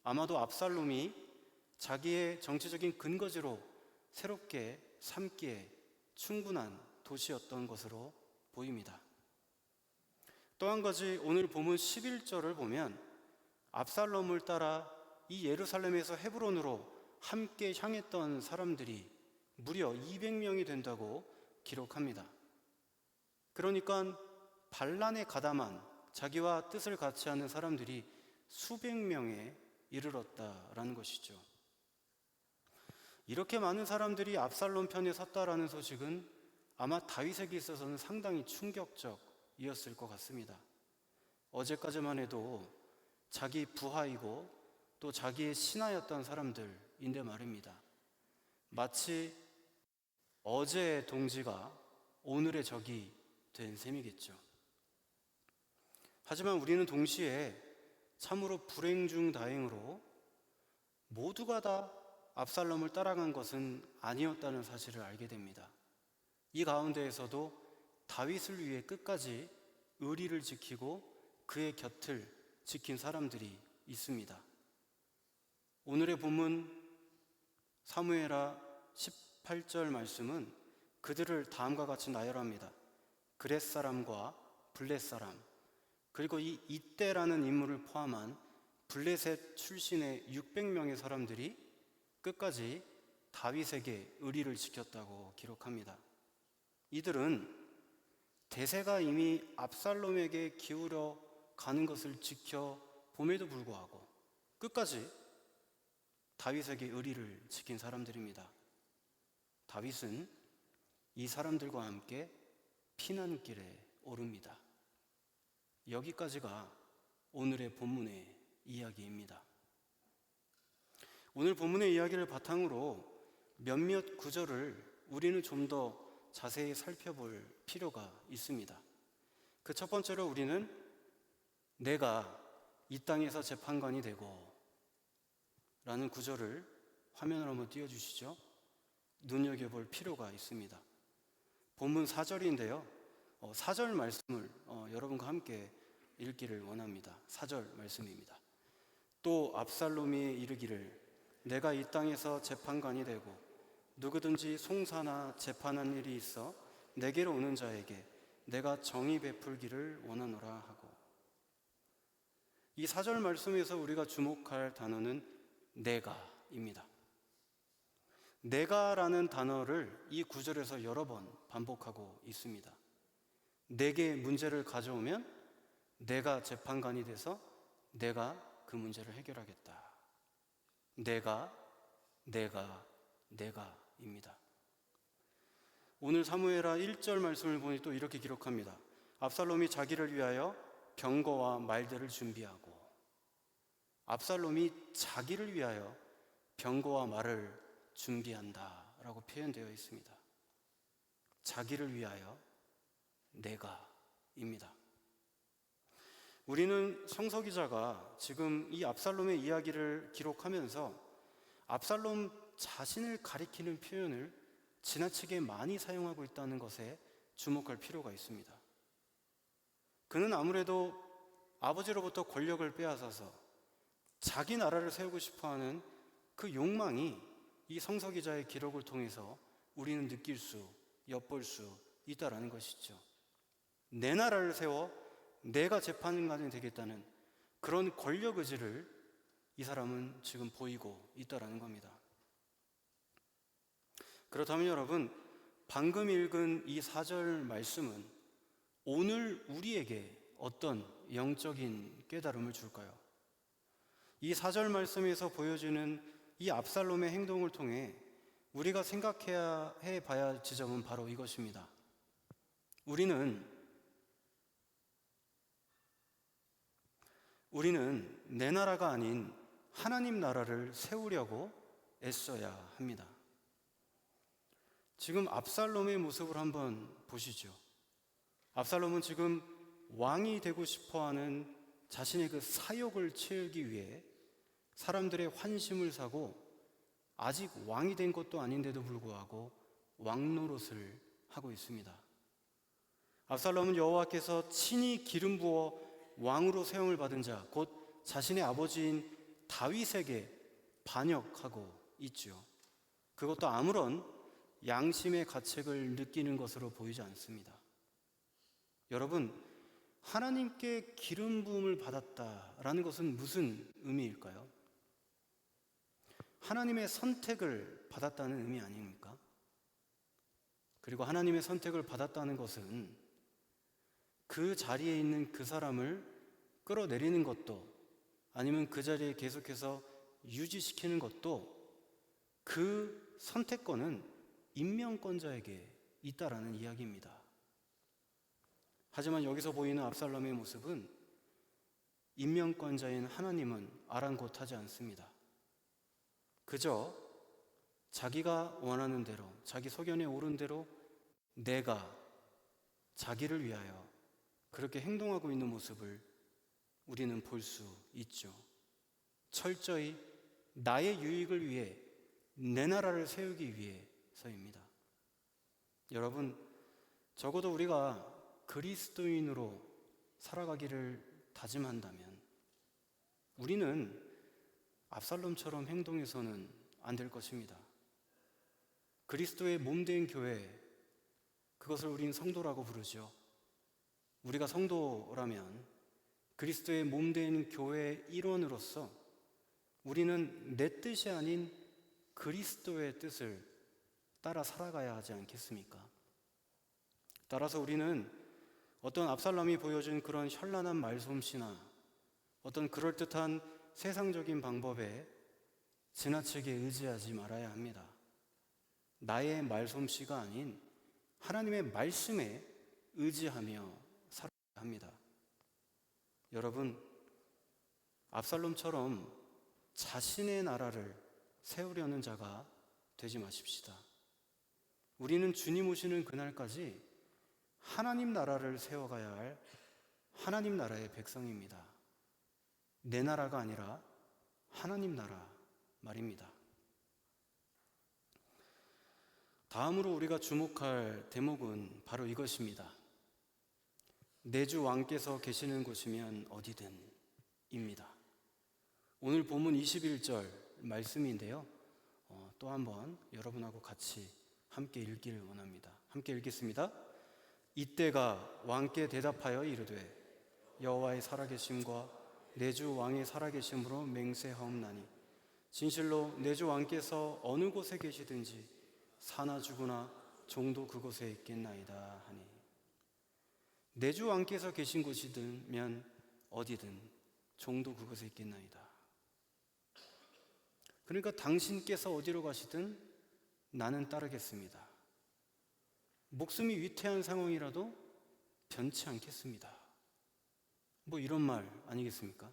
아마도 압살롬이 자기의 정치적인 근거지로 새롭게 삼기에 충분한 도시였던 것으로 보입니다. 또 한 가지 오늘 본문 11절을 보면 압살롬을 따라 이 예루살렘에서 헤브론으로 함께 향했던 사람들이 무려 200명이 된다고 기록합니다. 그러니까 반란에 가담한 자기와 뜻을 같이 하는 사람들이 수백 명에 이르렀다라는 것이죠. 이렇게 많은 사람들이 압살롬 편에 섰다라는 소식은 아마 다윗에게 있어서는 상당히 충격적이었을 것 같습니다. 어제까지만 해도 자기 부하이고 또 자기의 신하였던 사람들인데 말입니다. 마치 어제의 동지가 오늘의 적이 된 셈이겠죠. 하지만 우리는 동시에 참으로 불행 중 다행으로 모두가 다 압살롬을 따라간 것은 아니었다는 사실을 알게 됩니다. 이 가운데에서도 다윗을 위해 끝까지 의리를 지키고 그의 곁을 지킨 사람들이 있습니다. 오늘의 본문 사무엘하 18절 말씀은 그들을 다음과 같이 나열합니다. 그렛 사람과 블렛 사람, 그리고 이 이때라는 인물을 포함한 블레셋 출신의 600명의 사람들이 끝까지 다윗에게 의리를 지켰다고 기록합니다. 이들은 대세가 이미 압살롬에게 기울어 가는 것을 지켜봄에도 불구하고 끝까지 다윗에게 의리를 지킨 사람들입니다. 다윗은 이 사람들과 함께 피난길에 오릅니다. 여기까지가 오늘의 본문의 이야기입니다. 오늘 본문의 이야기를 바탕으로 몇몇 구절을 우리는 좀 더 자세히 살펴볼 필요가 있습니다. 그 첫 번째로 우리는 내가 이 땅에서 재판관이 되고 라는 구절을 화면으로 한번 띄워주시죠. 눈여겨볼 필요가 있습니다. 본문 4절인데요. 4절 말씀을 여러분과 함께 읽기를 원합니다. 4절 말씀입니다. 또 압살롬이 이르기를 내가 이 땅에서 재판관이 되고 누구든지 송사나 재판한 일이 있어 내게로 오는 자에게 내가 정의 베풀기를 원하노라 하고, 이 4절 말씀에서 우리가 주목할 단어는 내가입니다. 내가라는 단어를 이 구절에서 여러 번 반복하고 있습니다. 내게 문제를 가져오면 내가 재판관이 돼서 내가 그 문제를 해결하겠다. 내가입니다. 오늘 사무엘하 1절 말씀을 보니 또 이렇게 기록합니다. 압살롬이 자기를 위하여 병거와 말들을 준비하고, 압살롬이 자기를 위하여 병거와 말을 준비한다 라고 표현되어 있습니다. 자기를 위하여 내가입니다. 우리는 성서 기자가 지금 이 압살롬의 이야기를 기록하면서 압살롬 자신을 가리키는 표현을 지나치게 많이 사용하고 있다는 것에 주목할 필요가 있습니다. 그는 아무래도 아버지로부터 권력을 빼앗아서 자기 나라를 세우고 싶어하는 그 욕망이 이 성서 기자의 기록을 통해서 우리는 느낄 수, 엿볼 수 있다라는 것이죠. 내 나라를 세워 내가 재판관이 되겠다는 그런 권력 의지를 이 사람은 지금 보이고 있다라는 겁니다. 그렇다면 여러분, 방금 읽은 이 4절 말씀은 오늘 우리에게 어떤 영적인 깨달음을 줄까요? 이 4절 말씀에서 보여주는 이 압살롬의 행동을 통해 우리가 생각해야 봐야 할 지점은 바로 이것입니다. 우리는 내 나라가 아닌 하나님 나라를 세우려고 애써야 합니다. 지금 압살롬의 모습을 한번 보시죠. 압살롬은 지금 왕이 되고 싶어하는 자신의 그 사욕을 채우기 위해 사람들의 환심을 사고 아직 왕이 된 것도 아닌데도 불구하고 왕 노릇을 하고 있습니다. 압살롬은 여호와께서 친히 기름 부어 왕으로 세움을 받은 자, 곧 자신의 아버지인 다윗에게 반역하고 있죠. 그것도 아무런 양심의 가책을 느끼는 것으로 보이지 않습니다. 여러분, 하나님께 기름 부음을 받았다라는 것은 무슨 의미일까요? 하나님의 선택을 받았다는 의미 아닙니까? 그리고 하나님의 선택을 받았다는 것은 그 자리에 있는 그 사람을 끌어내리는 것도, 아니면 그 자리에 계속해서 유지시키는 것도 그 선택권은 임명권자에게 있다라는 이야기입니다. 하지만 여기서 보이는 압살롬의 모습은 임명권자인 하나님은 아랑곳하지 않습니다. 그저 자기가 원하는 대로, 자기 소견에 오른 대로 내가 자기를 위하여 그렇게 행동하고 있는 모습을 우리는 볼 수 있죠. 철저히 나의 유익을 위해 내 나라를 세우기 위해서입니다. 여러분, 적어도 우리가 그리스도인으로 살아가기를 다짐한다면 우리는 압살롬처럼 행동해서는 안 될 것입니다. 그리스도의 몸된 교회, 그것을 우린 성도라고 부르죠. 우리가 성도라면 그리스도의 몸된 교회의 일원으로서 우리는 내 뜻이 아닌 그리스도의 뜻을 따라 살아가야 하지 않겠습니까? 따라서 우리는 어떤 압살롬이 보여준 그런 현란한 말솜씨나 어떤 그럴듯한 세상적인 방법에 지나치게 의지하지 말아야 합니다. 나의 말솜씨가 아닌 하나님의 말씀에 의지하며 살아야 합니다. 여러분, 압살롬처럼 자신의 나라를 세우려는 자가 되지 마십시다. 우리는 주님 오시는 그날까지 하나님 나라를 세워가야 할 하나님 나라의 백성입니다. 내 나라가 아니라 하나님 나라 말입니다. 다음으로 우리가 주목할 대목은 바로 이것입니다. 내 주 왕께서 계시는 곳이면 어디든 입니다. 오늘 본문 21절 말씀인데요. 또 한번 여러분하고 같이 함께 읽기를 원합니다. 함께 읽겠습니다. 이때가 왕께 대답하여 이르되 여호와의 살아계심과 내 주 왕의 살아계심으로 맹세하옵나니 진실로 내 주 왕께서 어느 곳에 계시든지 사나 죽으나 종도 그곳에 있겠나이다 하니, 내 주 왕께서 계신 곳이면 어디든 종도 그곳에 있겠나이다. 그러니까 당신께서 어디로 가시든 나는 따르겠습니다. 목숨이 위태한 상황이라도 변치 않겠습니다. 뭐 이런 말 아니겠습니까?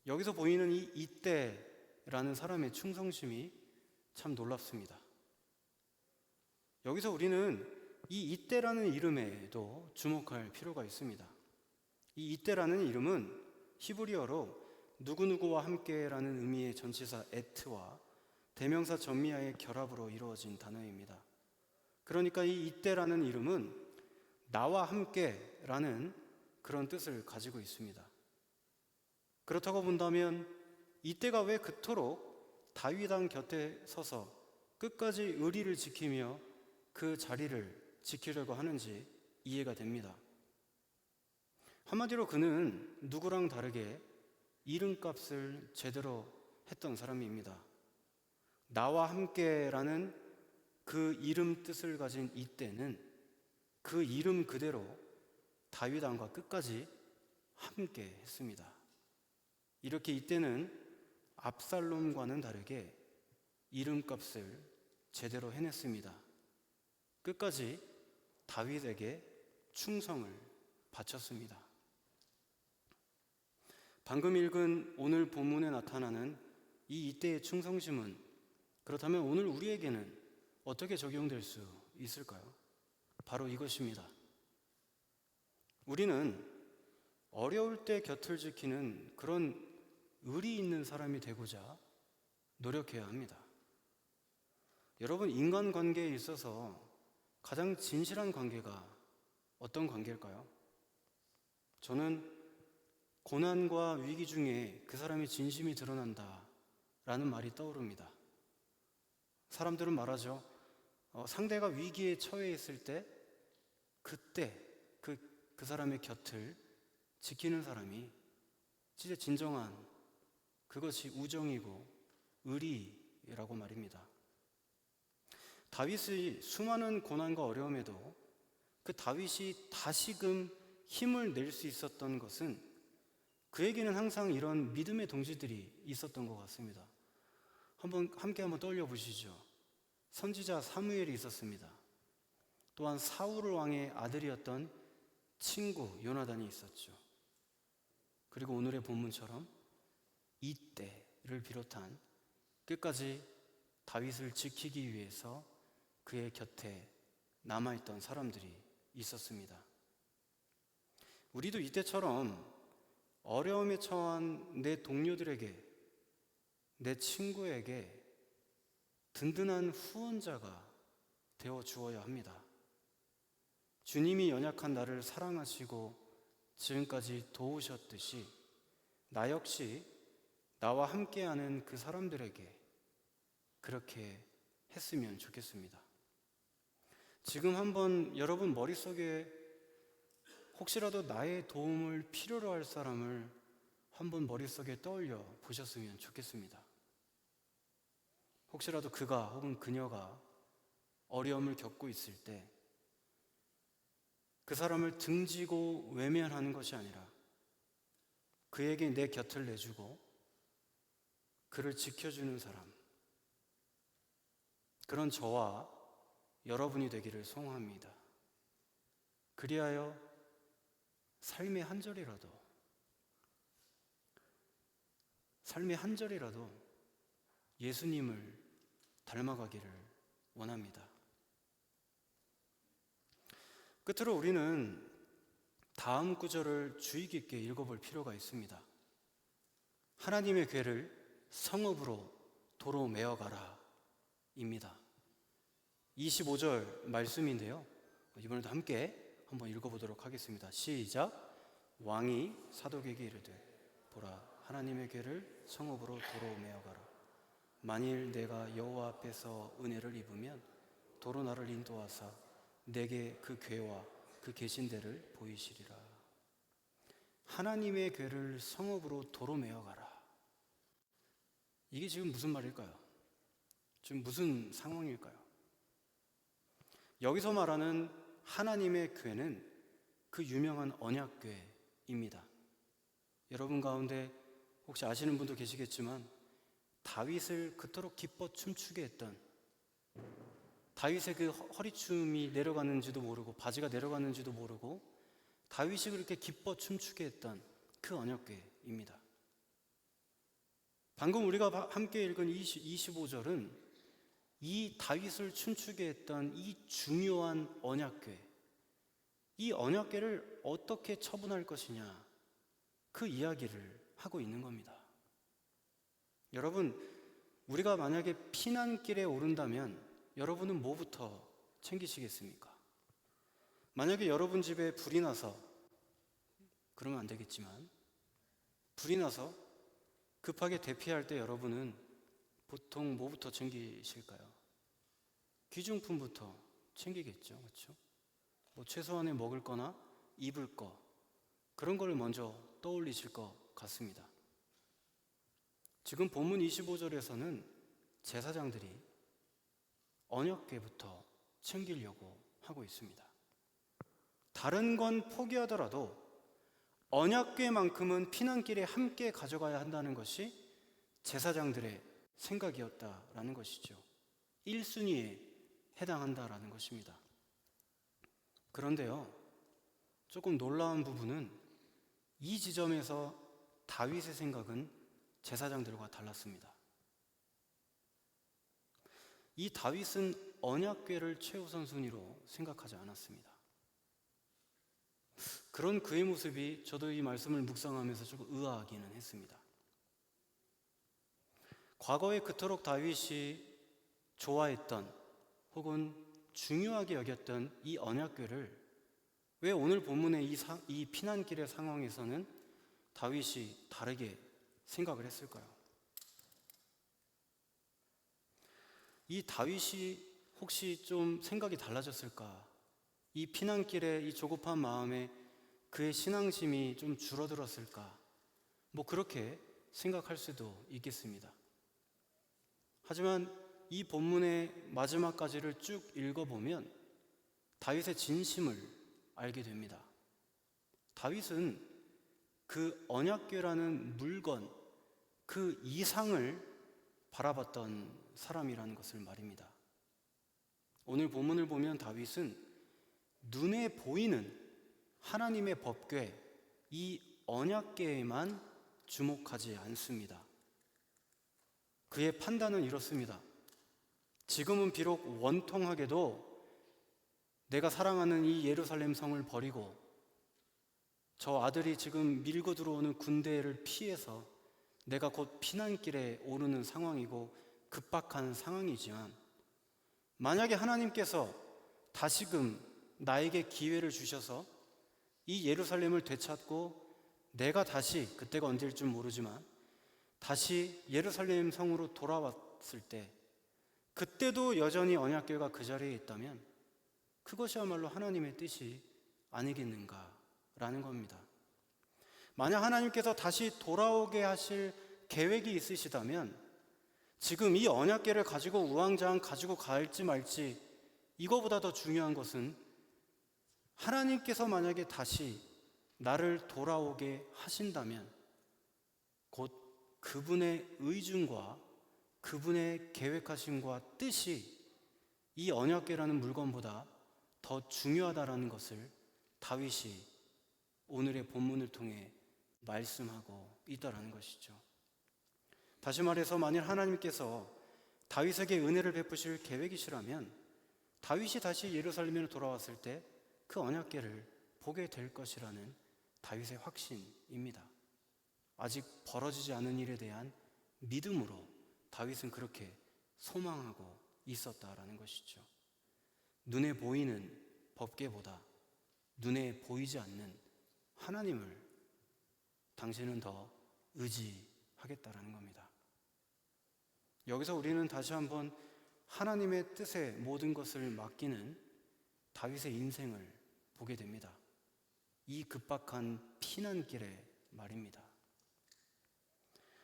여기서 보이는 이 이때라는 사람의 충성심이 참 놀랍습니다. 여기서 우리는 이 이때라는 이름에도 주목할 필요가 있습니다. 이 이때라는 이름은 히브리어로 누구누구와 함께라는 의미의 전치사 에트와 대명사 전미하의 결합으로 이루어진 단어입니다. 그러니까 이 이때라는 이름은 나와 함께라는 그런 뜻을 가지고 있습니다. 그렇다고 본다면 이때가 왜 그토록 다윗 왕 곁에 서서 끝까지 의리를 지키며 그 자리를 지키려고 하는지 이해가 됩니다. 한마디로 그는 누구랑 다르게 이름값을 제대로 했던 사람입니다. 나와 함께라는 그 이름 뜻을 가진 이때는 그 이름 그대로 다윗 왕과 끝까지 함께 했습니다. 이렇게 이때는 압살롬과는 다르게 이름값을 제대로 해냈습니다. 끝까지 다윗에게 충성을 바쳤습니다. 방금 읽은 오늘 본문에 나타나는 이 이때의 충성심은 그렇다면 오늘 우리에게는 어떻게 적용될 수 있을까요? 바로 이것입니다. 우리는 어려울 때 곁을 지키는 그런 의리 있는 사람이 되고자 노력해야 합니다. 여러분, 인간관계에 있어서 가장 진실한 관계가 어떤 관계일까요? 저는 고난과 위기 중에 그 사람의 진심이 드러난다 라는 말이 떠오릅니다. 사람들은 말하죠. 상대가 위기에 처해 있을 때 그때 그 사람의 곁을 지키는 사람이 진짜 진정한 그것이 우정이고 의리라고 말입니다. 다윗의 수많은 고난과 어려움에도 그 다윗이 다시금 힘을 낼 수 있었던 것은 그에게는 항상 이런 믿음의 동지들이 있었던 것 같습니다. 함께 한번 떠올려 보시죠. 선지자 사무엘이 있었습니다. 또한 사울 왕의 아들이었던 친구 요나단이 있었죠. 그리고 오늘의 본문처럼 이때를 비롯한 끝까지 다윗을 지키기 위해서 그의 곁에 남아있던 사람들이 있었습니다. 우리도 이때처럼 어려움에 처한 내 동료들에게, 내 친구에게 든든한 후원자가 되어 주어야 합니다. 주님이 연약한 나를 사랑하시고 지금까지 도우셨듯이 나 역시 나와 함께하는 그 사람들에게 그렇게 했으면 좋겠습니다. 지금 한번 여러분 머릿속에 혹시라도 나의 도움을 필요로 할 사람을 한번 머릿속에 떠올려 보셨으면 좋겠습니다. 혹시라도 그가 혹은 그녀가 어려움을 겪고 있을 때 그 사람을 등지고 외면하는 것이 아니라 그에게 내 곁을 내주고 그를 지켜주는 사람, 그런 저와 여러분이 되기를 소원합니다. 그리하여 삶의 한 절이라도 예수님을 닮아가기를 원합니다. 끝으로 우리는 다음 구절을 주의 깊게 읽어볼 필요가 있습니다. 하나님의 궤를 성읍으로 도로 메어가라 입니다. 25절 말씀인데요, 이번에도 함께 한번 읽어보도록 하겠습니다. 시작. 왕이 사독에게 이르되 보라, 하나님의 궤를 성읍으로 도로 메어가라. 만일 내가 여호와 앞에서 은혜를 입으면 도로 나를 인도하사 내게 그 궤와 그 계신 데를 보이시리라. 하나님의 궤를 성읍으로 도로 메어가라. 이게 지금 무슨 말일까요? 지금 무슨 상황일까요? 여기서 말하는 하나님의 궤는 그 유명한 언약궤입니다. 여러분 가운데 혹시 아시는 분도 계시겠지만 다윗을 그토록 기뻐 춤추게 했던, 다윗의 그 허리춤이 내려가는지도 모르고 바지가 내려가는지도 모르고 다윗이 그렇게 기뻐 춤추게 했던 그 언약궤입니다. 방금 우리가 함께 읽은 25절은 이 다윗을 춤추게 했던 이 중요한 언약궤, 이 언약궤를 어떻게 처분할 것이냐, 그 이야기를 하고 있는 겁니다. 여러분, 우리가 만약에 피난길에 오른다면 여러분은 뭐부터 챙기시겠습니까? 만약에 여러분 집에 불이 나서, 그러면 안 되겠지만 불이 나서 급하게 대피할 때 여러분은 보통 뭐부터 챙기실까요? 귀중품부터 챙기겠죠, 그렇죠? 뭐 최소한의 먹을 거나 입을 거, 그런 걸 먼저 떠올리실 것 같습니다. 지금 본문 25절에서는 제사장들이 언약궤부터 챙기려고 하고 있습니다. 다른 건 포기하더라도 언약궤만큼은 피난길에 함께 가져가야 한다는 것이 제사장들의 생각이었다라는 것이죠. 1순위에 해당한다라는 것입니다. 그런데요, 조금 놀라운 부분은 이 지점에서 다윗의 생각은 제사장들과 달랐습니다. 이 다윗은 언약궤를 최우선 순위로 생각하지 않았습니다. 그런 그의 모습이 저도 이 말씀을 묵상하면서 조금 의아하기는 했습니다. 과거에 그토록 다윗이 좋아했던 혹은 중요하게 여겼던 이 언약궤를 왜 오늘 본문의 이 피난길의 상황에서는 다윗이 다르게 생각을 했을까요? 이 다윗이 혹시 좀 생각이 달라졌을까? 이 피난길의 이 조급한 마음에 그의 신앙심이 좀 줄어들었을까? 뭐 그렇게 생각할 수도 있겠습니다. 하지만 이 본문의 마지막까지를 쭉 읽어보면 다윗의 진심을 알게 됩니다. 다윗은 그 언약궤라는 물건, 그 이상을 바라봤던 사람이라는 것을 말입니다. 오늘 본문을 보면 다윗은 눈에 보이는 하나님의 법궤, 이 언약궤에만 주목하지 않습니다. 그의 판단은 이렇습니다. 지금은 비록 원통하게도 내가 사랑하는 이 예루살렘 성을 버리고 저 아들이 지금 밀고 들어오는 군대를 피해서 내가 곧 피난길에 오르는 상황이고 급박한 상황이지만, 만약에 하나님께서 다시금 나에게 기회를 주셔서 이 예루살렘을 되찾고 내가 다시, 그때가 언제일 줄 모르지만 다시 예루살렘 성으로 돌아왔을 때, 그때도 여전히 언약궤가 그 자리에 있다면 그것이야말로 하나님의 뜻이 아니겠는가라는 겁니다. 만약 하나님께서 다시 돌아오게 하실 계획이 있으시다면 지금 이 언약궤를 가지고 우왕좌왕 가지고 갈지 말지, 이거보다 더 중요한 것은 하나님께서 만약에 다시 나를 돌아오게 하신다면 곧 그분의 의중과 그분의 계획하심과 뜻이 이 언약궤라는 물건보다 더 중요하다라는 것을 다윗이 오늘의 본문을 통해 말씀하고 있다라는 것이죠. 다시 말해서 만일 하나님께서 다윗에게 은혜를 베푸실 계획이시라면 다윗이 다시 예루살렘으로 돌아왔을 때 그 언약궤를 보게 될 것이라는 다윗의 확신입니다. 아직 벌어지지 않은 일에 대한 믿음으로 다윗은 그렇게 소망하고 있었다라는 것이죠. 눈에 보이는 법궤보다 눈에 보이지 않는 하나님을 당신은 더 의지하겠다라는 겁니다. 여기서 우리는 다시 한번 하나님의 뜻에 모든 것을 맡기는 다윗의 인생을 보게 됩니다. 이 급박한 피난길에 말입니다.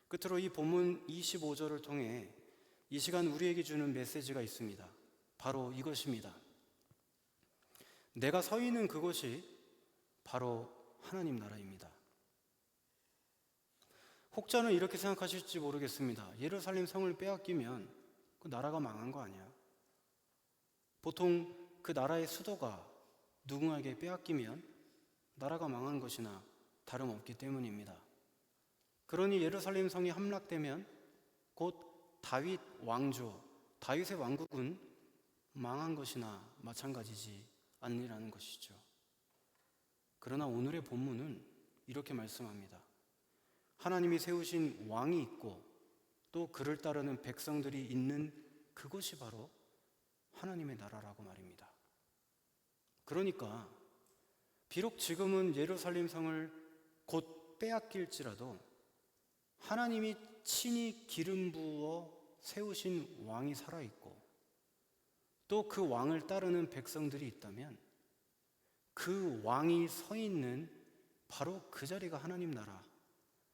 끝으로 이 본문 25절을 통해 이 시간 우리에게 주는 메시지가 있습니다. 바로 이것입니다. 내가 서 있는 그곳이 바로 하나님 나라입니다. 혹자는 이렇게 생각하실지 모르겠습니다. 예루살렘 성을 빼앗기면 그 나라가 망한 거 아니야? 보통 그 나라의 수도가 누군가에게 빼앗기면 나라가 망한 것이나 다름없기 때문입니다. 그러니 예루살렘 성이 함락되면 곧 다윗 왕조, 다윗의 왕국은 망한 것이나 마찬가지지 않으라는 것이죠. 그러나 오늘의 본문은 이렇게 말씀합니다. 하나님이 세우신 왕이 있고 또 그를 따르는 백성들이 있는 그곳이 바로 하나님의 나라라고 말입니다. 그러니까 비록 지금은 예루살렘 성을 곧 빼앗길지라도 하나님이 친히 기름 부어 세우신 왕이 살아있고 또 그 왕을 따르는 백성들이 있다면 그 왕이 서 있는 바로 그 자리가 하나님 나라,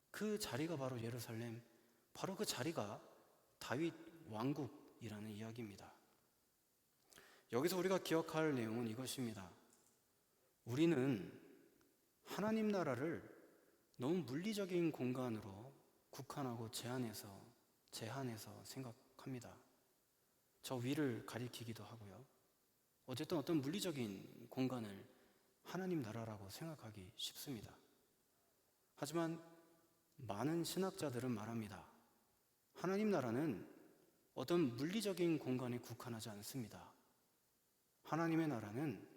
그 자리가 바로 예루살렘, 바로 그 자리가 다윗 왕국이라는 이야기입니다. 여기서 우리가 기억할 내용은 이것입니다. 우리는 하나님 나라를 너무 물리적인 공간으로 국한하고 제한해서 생각합니다. 저 위를 가리키기도 하고요. 어쨌든 어떤 물리적인 공간을 하나님 나라라고 생각하기 쉽습니다. 하지만 많은 신학자들은 말합니다. 하나님 나라는 어떤 물리적인 공간에 국한하지 않습니다. 하나님의 나라는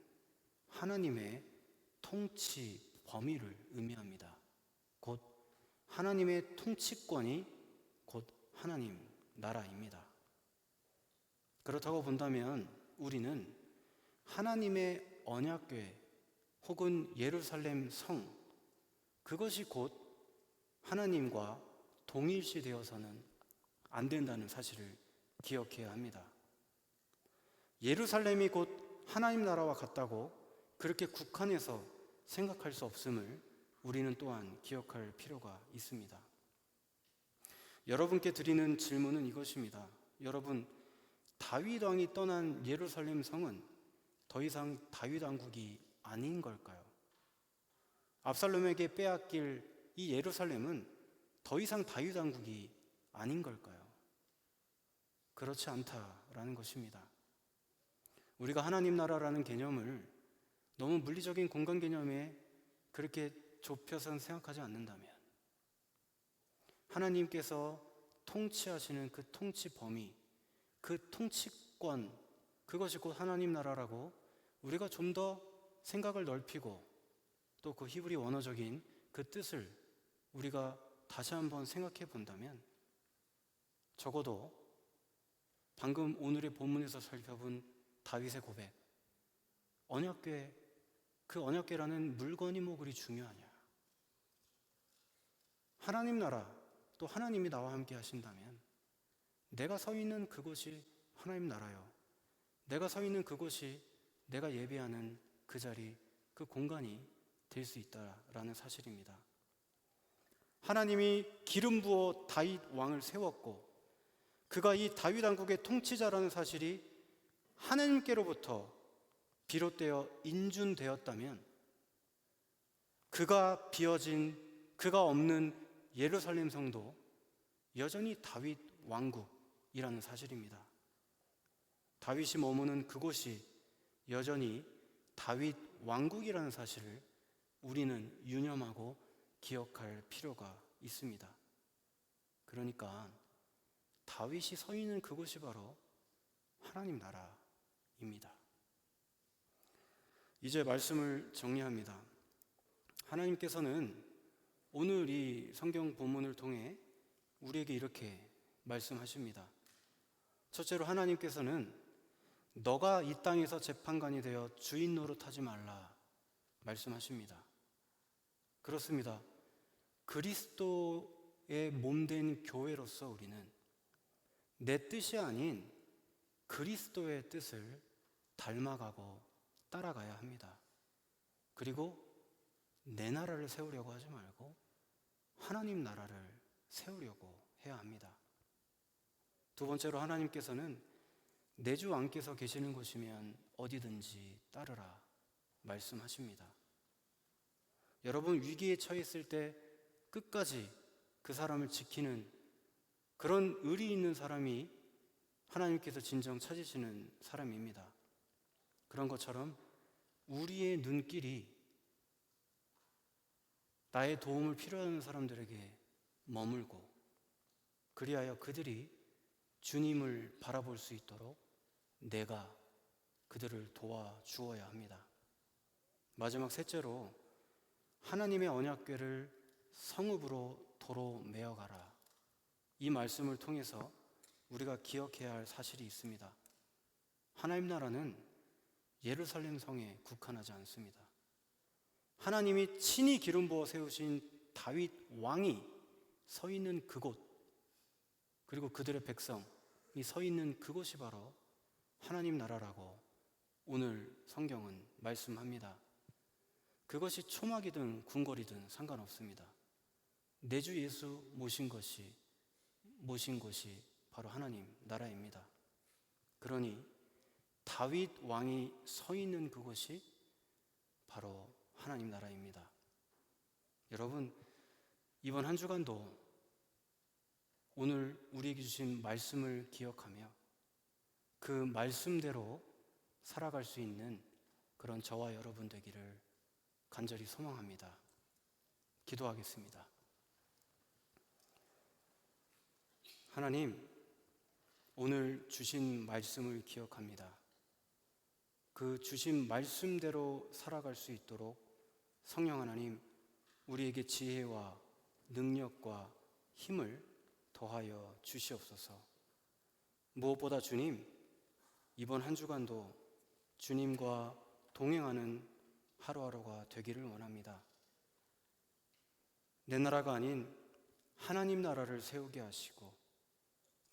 하나님의 통치 범위를 의미합니다. 곧 하나님의 통치권이 곧 하나님 나라입니다. 그렇다고 본다면 우리는 하나님의 언약궤 혹은 예루살렘 성, 그것이 곧 하나님과 동일시 되어서는 안 된다는 사실을 기억해야 합니다. 예루살렘이 곧 하나님 나라와 같다고 그렇게 국한해서 생각할 수 없음을 우리는 또한 기억할 필요가 있습니다. 여러분께 드리는 질문은 이것입니다. 여러분, 다윗 왕이 떠난 예루살렘 성은 더 이상 다윗 왕국이 아닌 걸까요? 압살롬에게 빼앗길 이 예루살렘은 더 이상 다윗 왕국이 아닌 걸까요? 그렇지 않다라는 것입니다. 우리가 하나님 나라라는 개념을 너무 물리적인 공간 개념에 그렇게 좁혀서 생각하지 않는다면 하나님께서 통치하시는 그 통치 범위, 그 통치권, 그것이 곧 하나님 나라라고 우리가 좀 더 생각을 넓히고 또 그 히브리 원어적인 그 뜻을 우리가 다시 한번 생각해 본다면 적어도 방금 오늘의 본문에서 살펴본 다윗의 고백, 언약궤, 그 언약궤라는 물건이 뭐 그리 중요하냐? 하나님 나라, 또 하나님이 나와 함께 하신다면 내가 서 있는 그곳이 하나님 나라요, 내가 서 있는 그곳이 내가 예배하는 그 자리, 그 공간이 될 수 있다라는 사실입니다. 하나님이 기름 부어 다윗 왕을 세웠고 그가 이 다윗 왕국의 통치자라는 사실이 하나님께로부터 비롯되어 인준되었다면 그가 비어진, 그가 없는 예루살렘 성도 여전히 다윗 왕국이라는 사실입니다. 다윗이 머무는 그곳이 여전히 다윗 왕국이라는 사실을 우리는 유념하고 기억할 필요가 있습니다. 그러니까 다윗이 서 있는 그곳이 바로 하나님 나라입니다. 이제 말씀을 정리합니다. 하나님께서는 오늘 이 성경 본문을 통해 우리에게 이렇게 말씀하십니다. 첫째로 하나님께서는 너가 이 땅에서 재판관이 되어 주인 노릇하지 말라 말씀하십니다. 그렇습니다. 그리스도의 몸된 교회로서 우리는 내 뜻이 아닌 그리스도의 뜻을 닮아가고 따라가야 합니다. 그리고 내 나라를 세우려고 하지 말고 하나님 나라를 세우려고 해야 합니다. 두 번째로 하나님께서는 내 주 왕께서 계시는 곳이면 어디든지 따르라 말씀하십니다. 여러분, 위기에 처했을 때 끝까지 그 사람을 지키는 그런 의리 있는 사람이 하나님께서 진정 찾으시는 사람입니다. 그런 것처럼 우리의 눈길이 나의 도움을 필요하는 사람들에게 머물고 그리하여 그들이 주님을 바라볼 수 있도록 내가 그들을 도와주어야 합니다. 마지막 셋째로 하나님의 언약궤를 성읍으로 도로 메어가라. 이 말씀을 통해서 우리가 기억해야 할 사실이 있습니다. 하나님 나라는 예루살렘 성에 국한하지 않습니다. 하나님이 친히 기름 부어 세우신 다윗 왕이 서 있는 그곳, 그리고 그들의 백성이 서 있는 그곳이 바로 하나님 나라라고 오늘 성경은 말씀합니다. 그것이 초막이든 궁궐이든 상관없습니다. 내 주 예수 모신 곳이 바로 하나님 나라입니다. 그러니 다윗 왕이 서 있는 그곳이 바로 하나님 나라입니다. 여러분, 이번 한 주간도 오늘 우리에게 주신 말씀을 기억하며 그 말씀대로 살아갈 수 있는 그런 저와 여러분 되기를 간절히 소망합니다. 기도하겠습니다. 하나님, 오늘 주신 말씀을 기억합니다. 그 주신 말씀대로 살아갈 수 있도록 성령 하나님, 우리에게 지혜와 능력과 힘을 더하여 주시옵소서. 무엇보다 주님, 이번 한 주간도 주님과 동행하는 하루하루가 되기를 원합니다. 내 나라가 아닌 하나님 나라를 세우게 하시고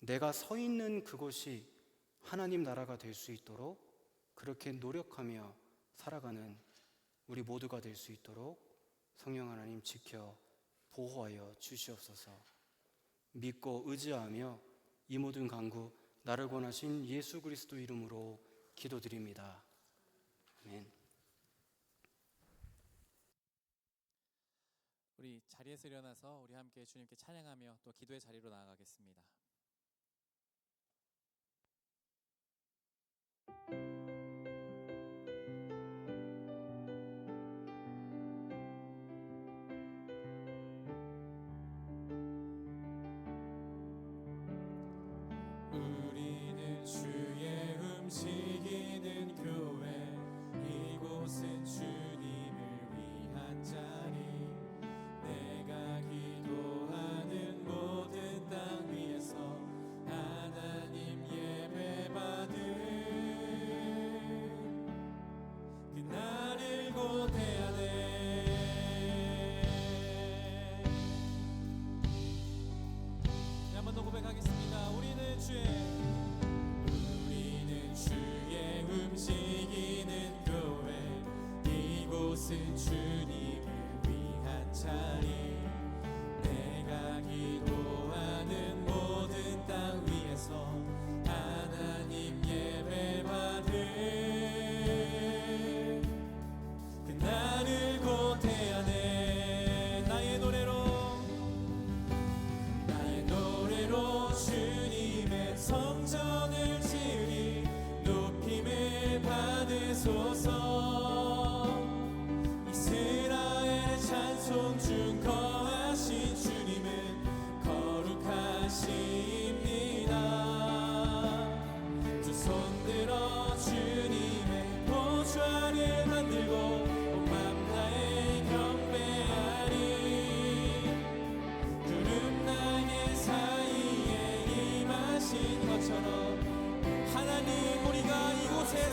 내가 서 있는 그곳이 하나님 나라가 될 수 있도록 그렇게 노력하며 살아가는 우리 모두가 될 수 있도록 성령 하나님 지켜 보호하여 주시옵소서. 믿고 의지하며 이 모든 간구 나를 권하신 예수 그리스도 이름으로 기도드립니다. 아멘. 우리 자리에서 일어나서 우리 함께 주님께 찬양하며 또 기도의 자리로 나아가겠습니다. 우리는 주의 움직이는 교회, 이곳은 주님을 위한 자리. 내가 기도하는 모든 땅 위에서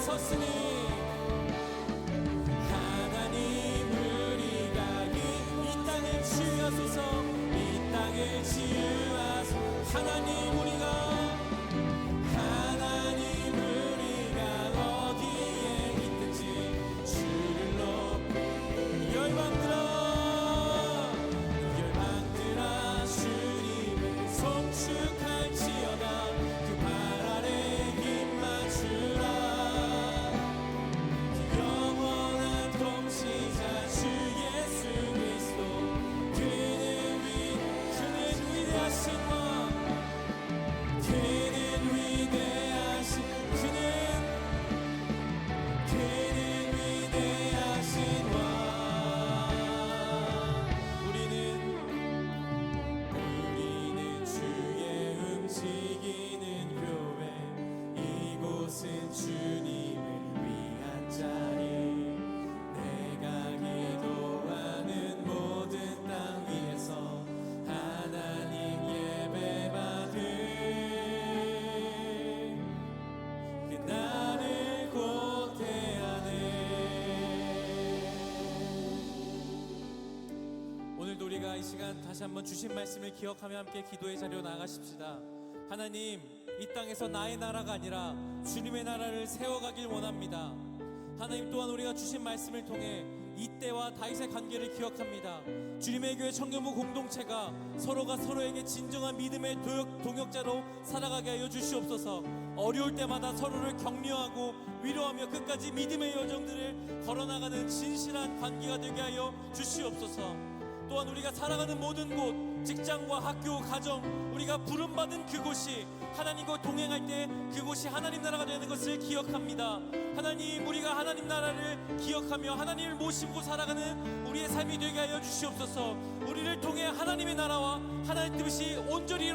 섰으니 하나님 우리가 이 땅을 치유하소서. 이 땅을 치유하소서. 하나님 우리가 어디에 있든지 주를 높이 열방들아 주님을 송축할지어다. 그 발 아래 힘 맞추라. 그 영원한 통치자 주 예수 그리스도. 그는 위대하신 왕. 그는 위대하신 왕. 우리는 주의 움직이는 교회. 이곳은 주님을 위한 자리. 내가 기도하는 모든 땅 위에서 하나님 예배받을 그날을 고대하네. 오늘도 우리가 이 시간 다시 한번 주신 말씀을 기억하며 함께 기도의 자리로 나가십시다. 하나님, 이 땅에서 나의 나라가 아니라 주님의 나라를 세워가길 원합니다. 하나님, 또한 우리가 주신 말씀을 통해 이때와 다윗의 관계를 기억합니다. 주님의 교회 청년부 공동체가 서로가 서로에게 진정한 믿음의 동역자로 살아가게 하여 주시옵소서. 어려울 때마다 서로를 격려하고 위로하며 끝까지 믿음의 여정들을 걸어나가는 진실한 관계가 되게 하여 주시옵소서. 또한 우리가 살아가는 모든 곳, 직장과 학교, 가정, 우리가 부름받은 그곳이 하나님과 동행할 때 그곳이 하나님 나라가 되는 것을 기억합니다. 하나님, 우리가 하나님 나라를 기억하며 하나님을 모시고 살아가는 우리의 삶이 되게 하여 주시옵소서. 우리를 통해 하나님의 나라와 하나님의 뜻이 온전히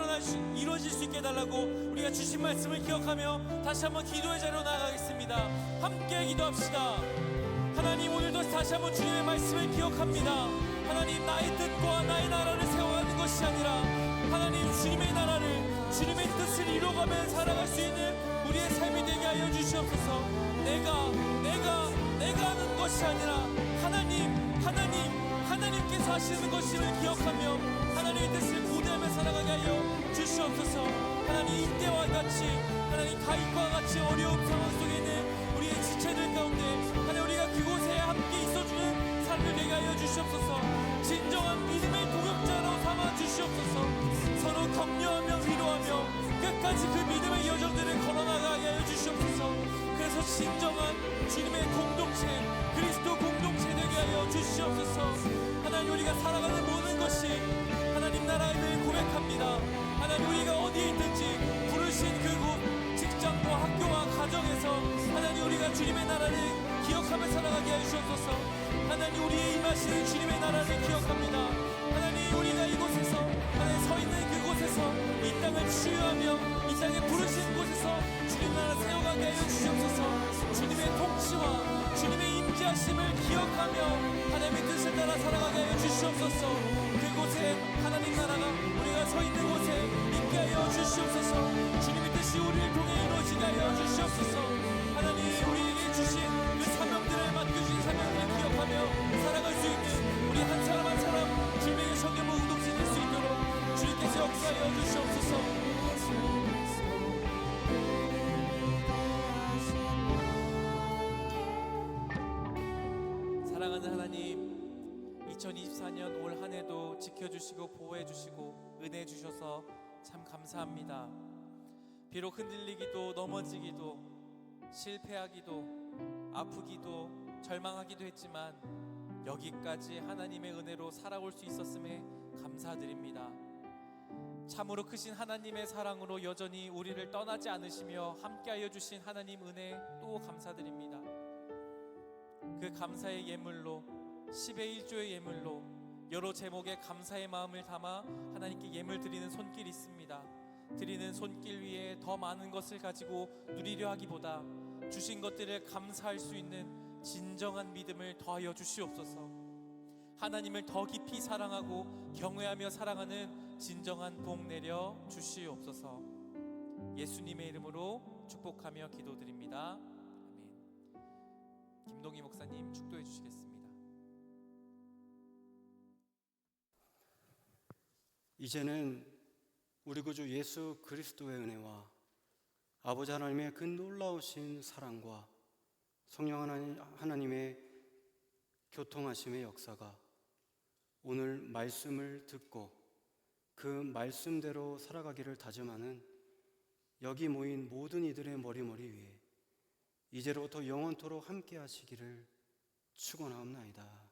이루어질 수 있게 해달라고 우리가 주신 말씀을 기억하며 다시 한번 기도의 자리로 나아가겠습니다. 함께 기도합시다. 하나님, 오늘도 다시 한번 주님의 말씀을 기억합니다. 하나님, 나의 뜻과 나의 나라를 세워가는 것이 아니라 하나님 주님의 나라를, 주님의 뜻을 이루어가며 살아갈 수 있는 우리의 삶이 되게 하여 주시옵소서. 내가 하는 것이 아니라 하나님께서 하시는 것임을 기억하며 하나님의 뜻을 고대하며 살아가게 하여 주시옵소서. 하나님, 이때와 같이 하나님 다윗과 같이 어려운 상황 속에 있는 우리의 지체들 가운데 하나님 우리가 그곳에 함께 있어주는 삶을 되게 하여 주시옵소서. 진정한 믿음의 동역자로 삼아 주시옵소서. 서로 격려하며 위로하며 끝까지 그 믿음의 여정들을 걸어나가게 하여 주시옵소서. 그래서 진정한 주님의 공동체, 그리스도 공동체 되게 하여 주시옵소서. 하나님, 우리가 살아가는 모든 것이 하나님 나라임을 고백합니다. 하나님, 우리가 어디에 있든지 부르신 그곳, 직장과 학교와 가정에서 하나님 우리가 주님의 나라를 기억하며 살아가게 하여 주옵소서. 하나님, 우리의 임하시는 주님의 나라를 기억합니다. 하나님, 우리가 이곳에서 하나님 서 있는 그곳에서 이 땅을 치유하며 이 땅에 부르신 곳에서 주님 나라 세워가게 하여 주시옵소서. 주님의 통치와 주님의 임재하심을 기억하며 하나님의 뜻을 따라 살아가게 하여 주시옵소서. 그곳에 하나님 나라가 우리가 서 있는 곳에 있게 하여 주시옵소서. 주님의 뜻이 우리를 통해 이루어지게 하여 주시옵소서. 하나님, 우리에게 주신 그 사명들을 맡겨주신 사명들을 기억하며 살아갈 수 있는 우리 한 사람 한 사람 주님의 성경부 공동체 될 수 있도록 주님께서 역사하여 주시옵소서. 사랑하는 하나님, 2024년 올 한 해도 지켜주시고 보호해주시고 은혜 주셔서 참 감사합니다. 비록 흔들리기도 넘어지기도 실패하기도 아프기도 절망하기도 했지만 여기까지 하나님의 은혜로 살아올 수 있었음에 감사드립니다. 참으로 크신 하나님의 사랑으로 여전히 우리를 떠나지 않으시며 함께하여 주신 하나님 은혜 또 감사드립니다. 그 감사의 예물로 10의 1조의 예물로 여러 제목의 감사의 마음을 담아 하나님께 예물 드리는 손길이 있습니다. 드리는 손길 위에 더 많은 것을 가지고 누리려 하기보다 주신 것들을 감사할 수 있는 진정한 믿음을 더하여 주시옵소서. 하나님을 더 깊이 사랑하고 경외하며 사랑하는 진정한 복 내려 주시옵소서. 예수님의 이름으로 축복하며 기도드립니다. 아멘. 김동희 목사님 축도해 주시겠습니다. 이제는 우리 구주 예수 그리스도의 은혜와 아버지 하나님의 그 놀라우신 사랑과 성령 하나님의 교통하심의 역사가 오늘 말씀을 듣고 그 말씀대로 살아가기를 다짐하는 여기 모인 모든 이들의 머리머리 위에 이제로부터 영원토록 함께 하시기를 축원하옵나이다.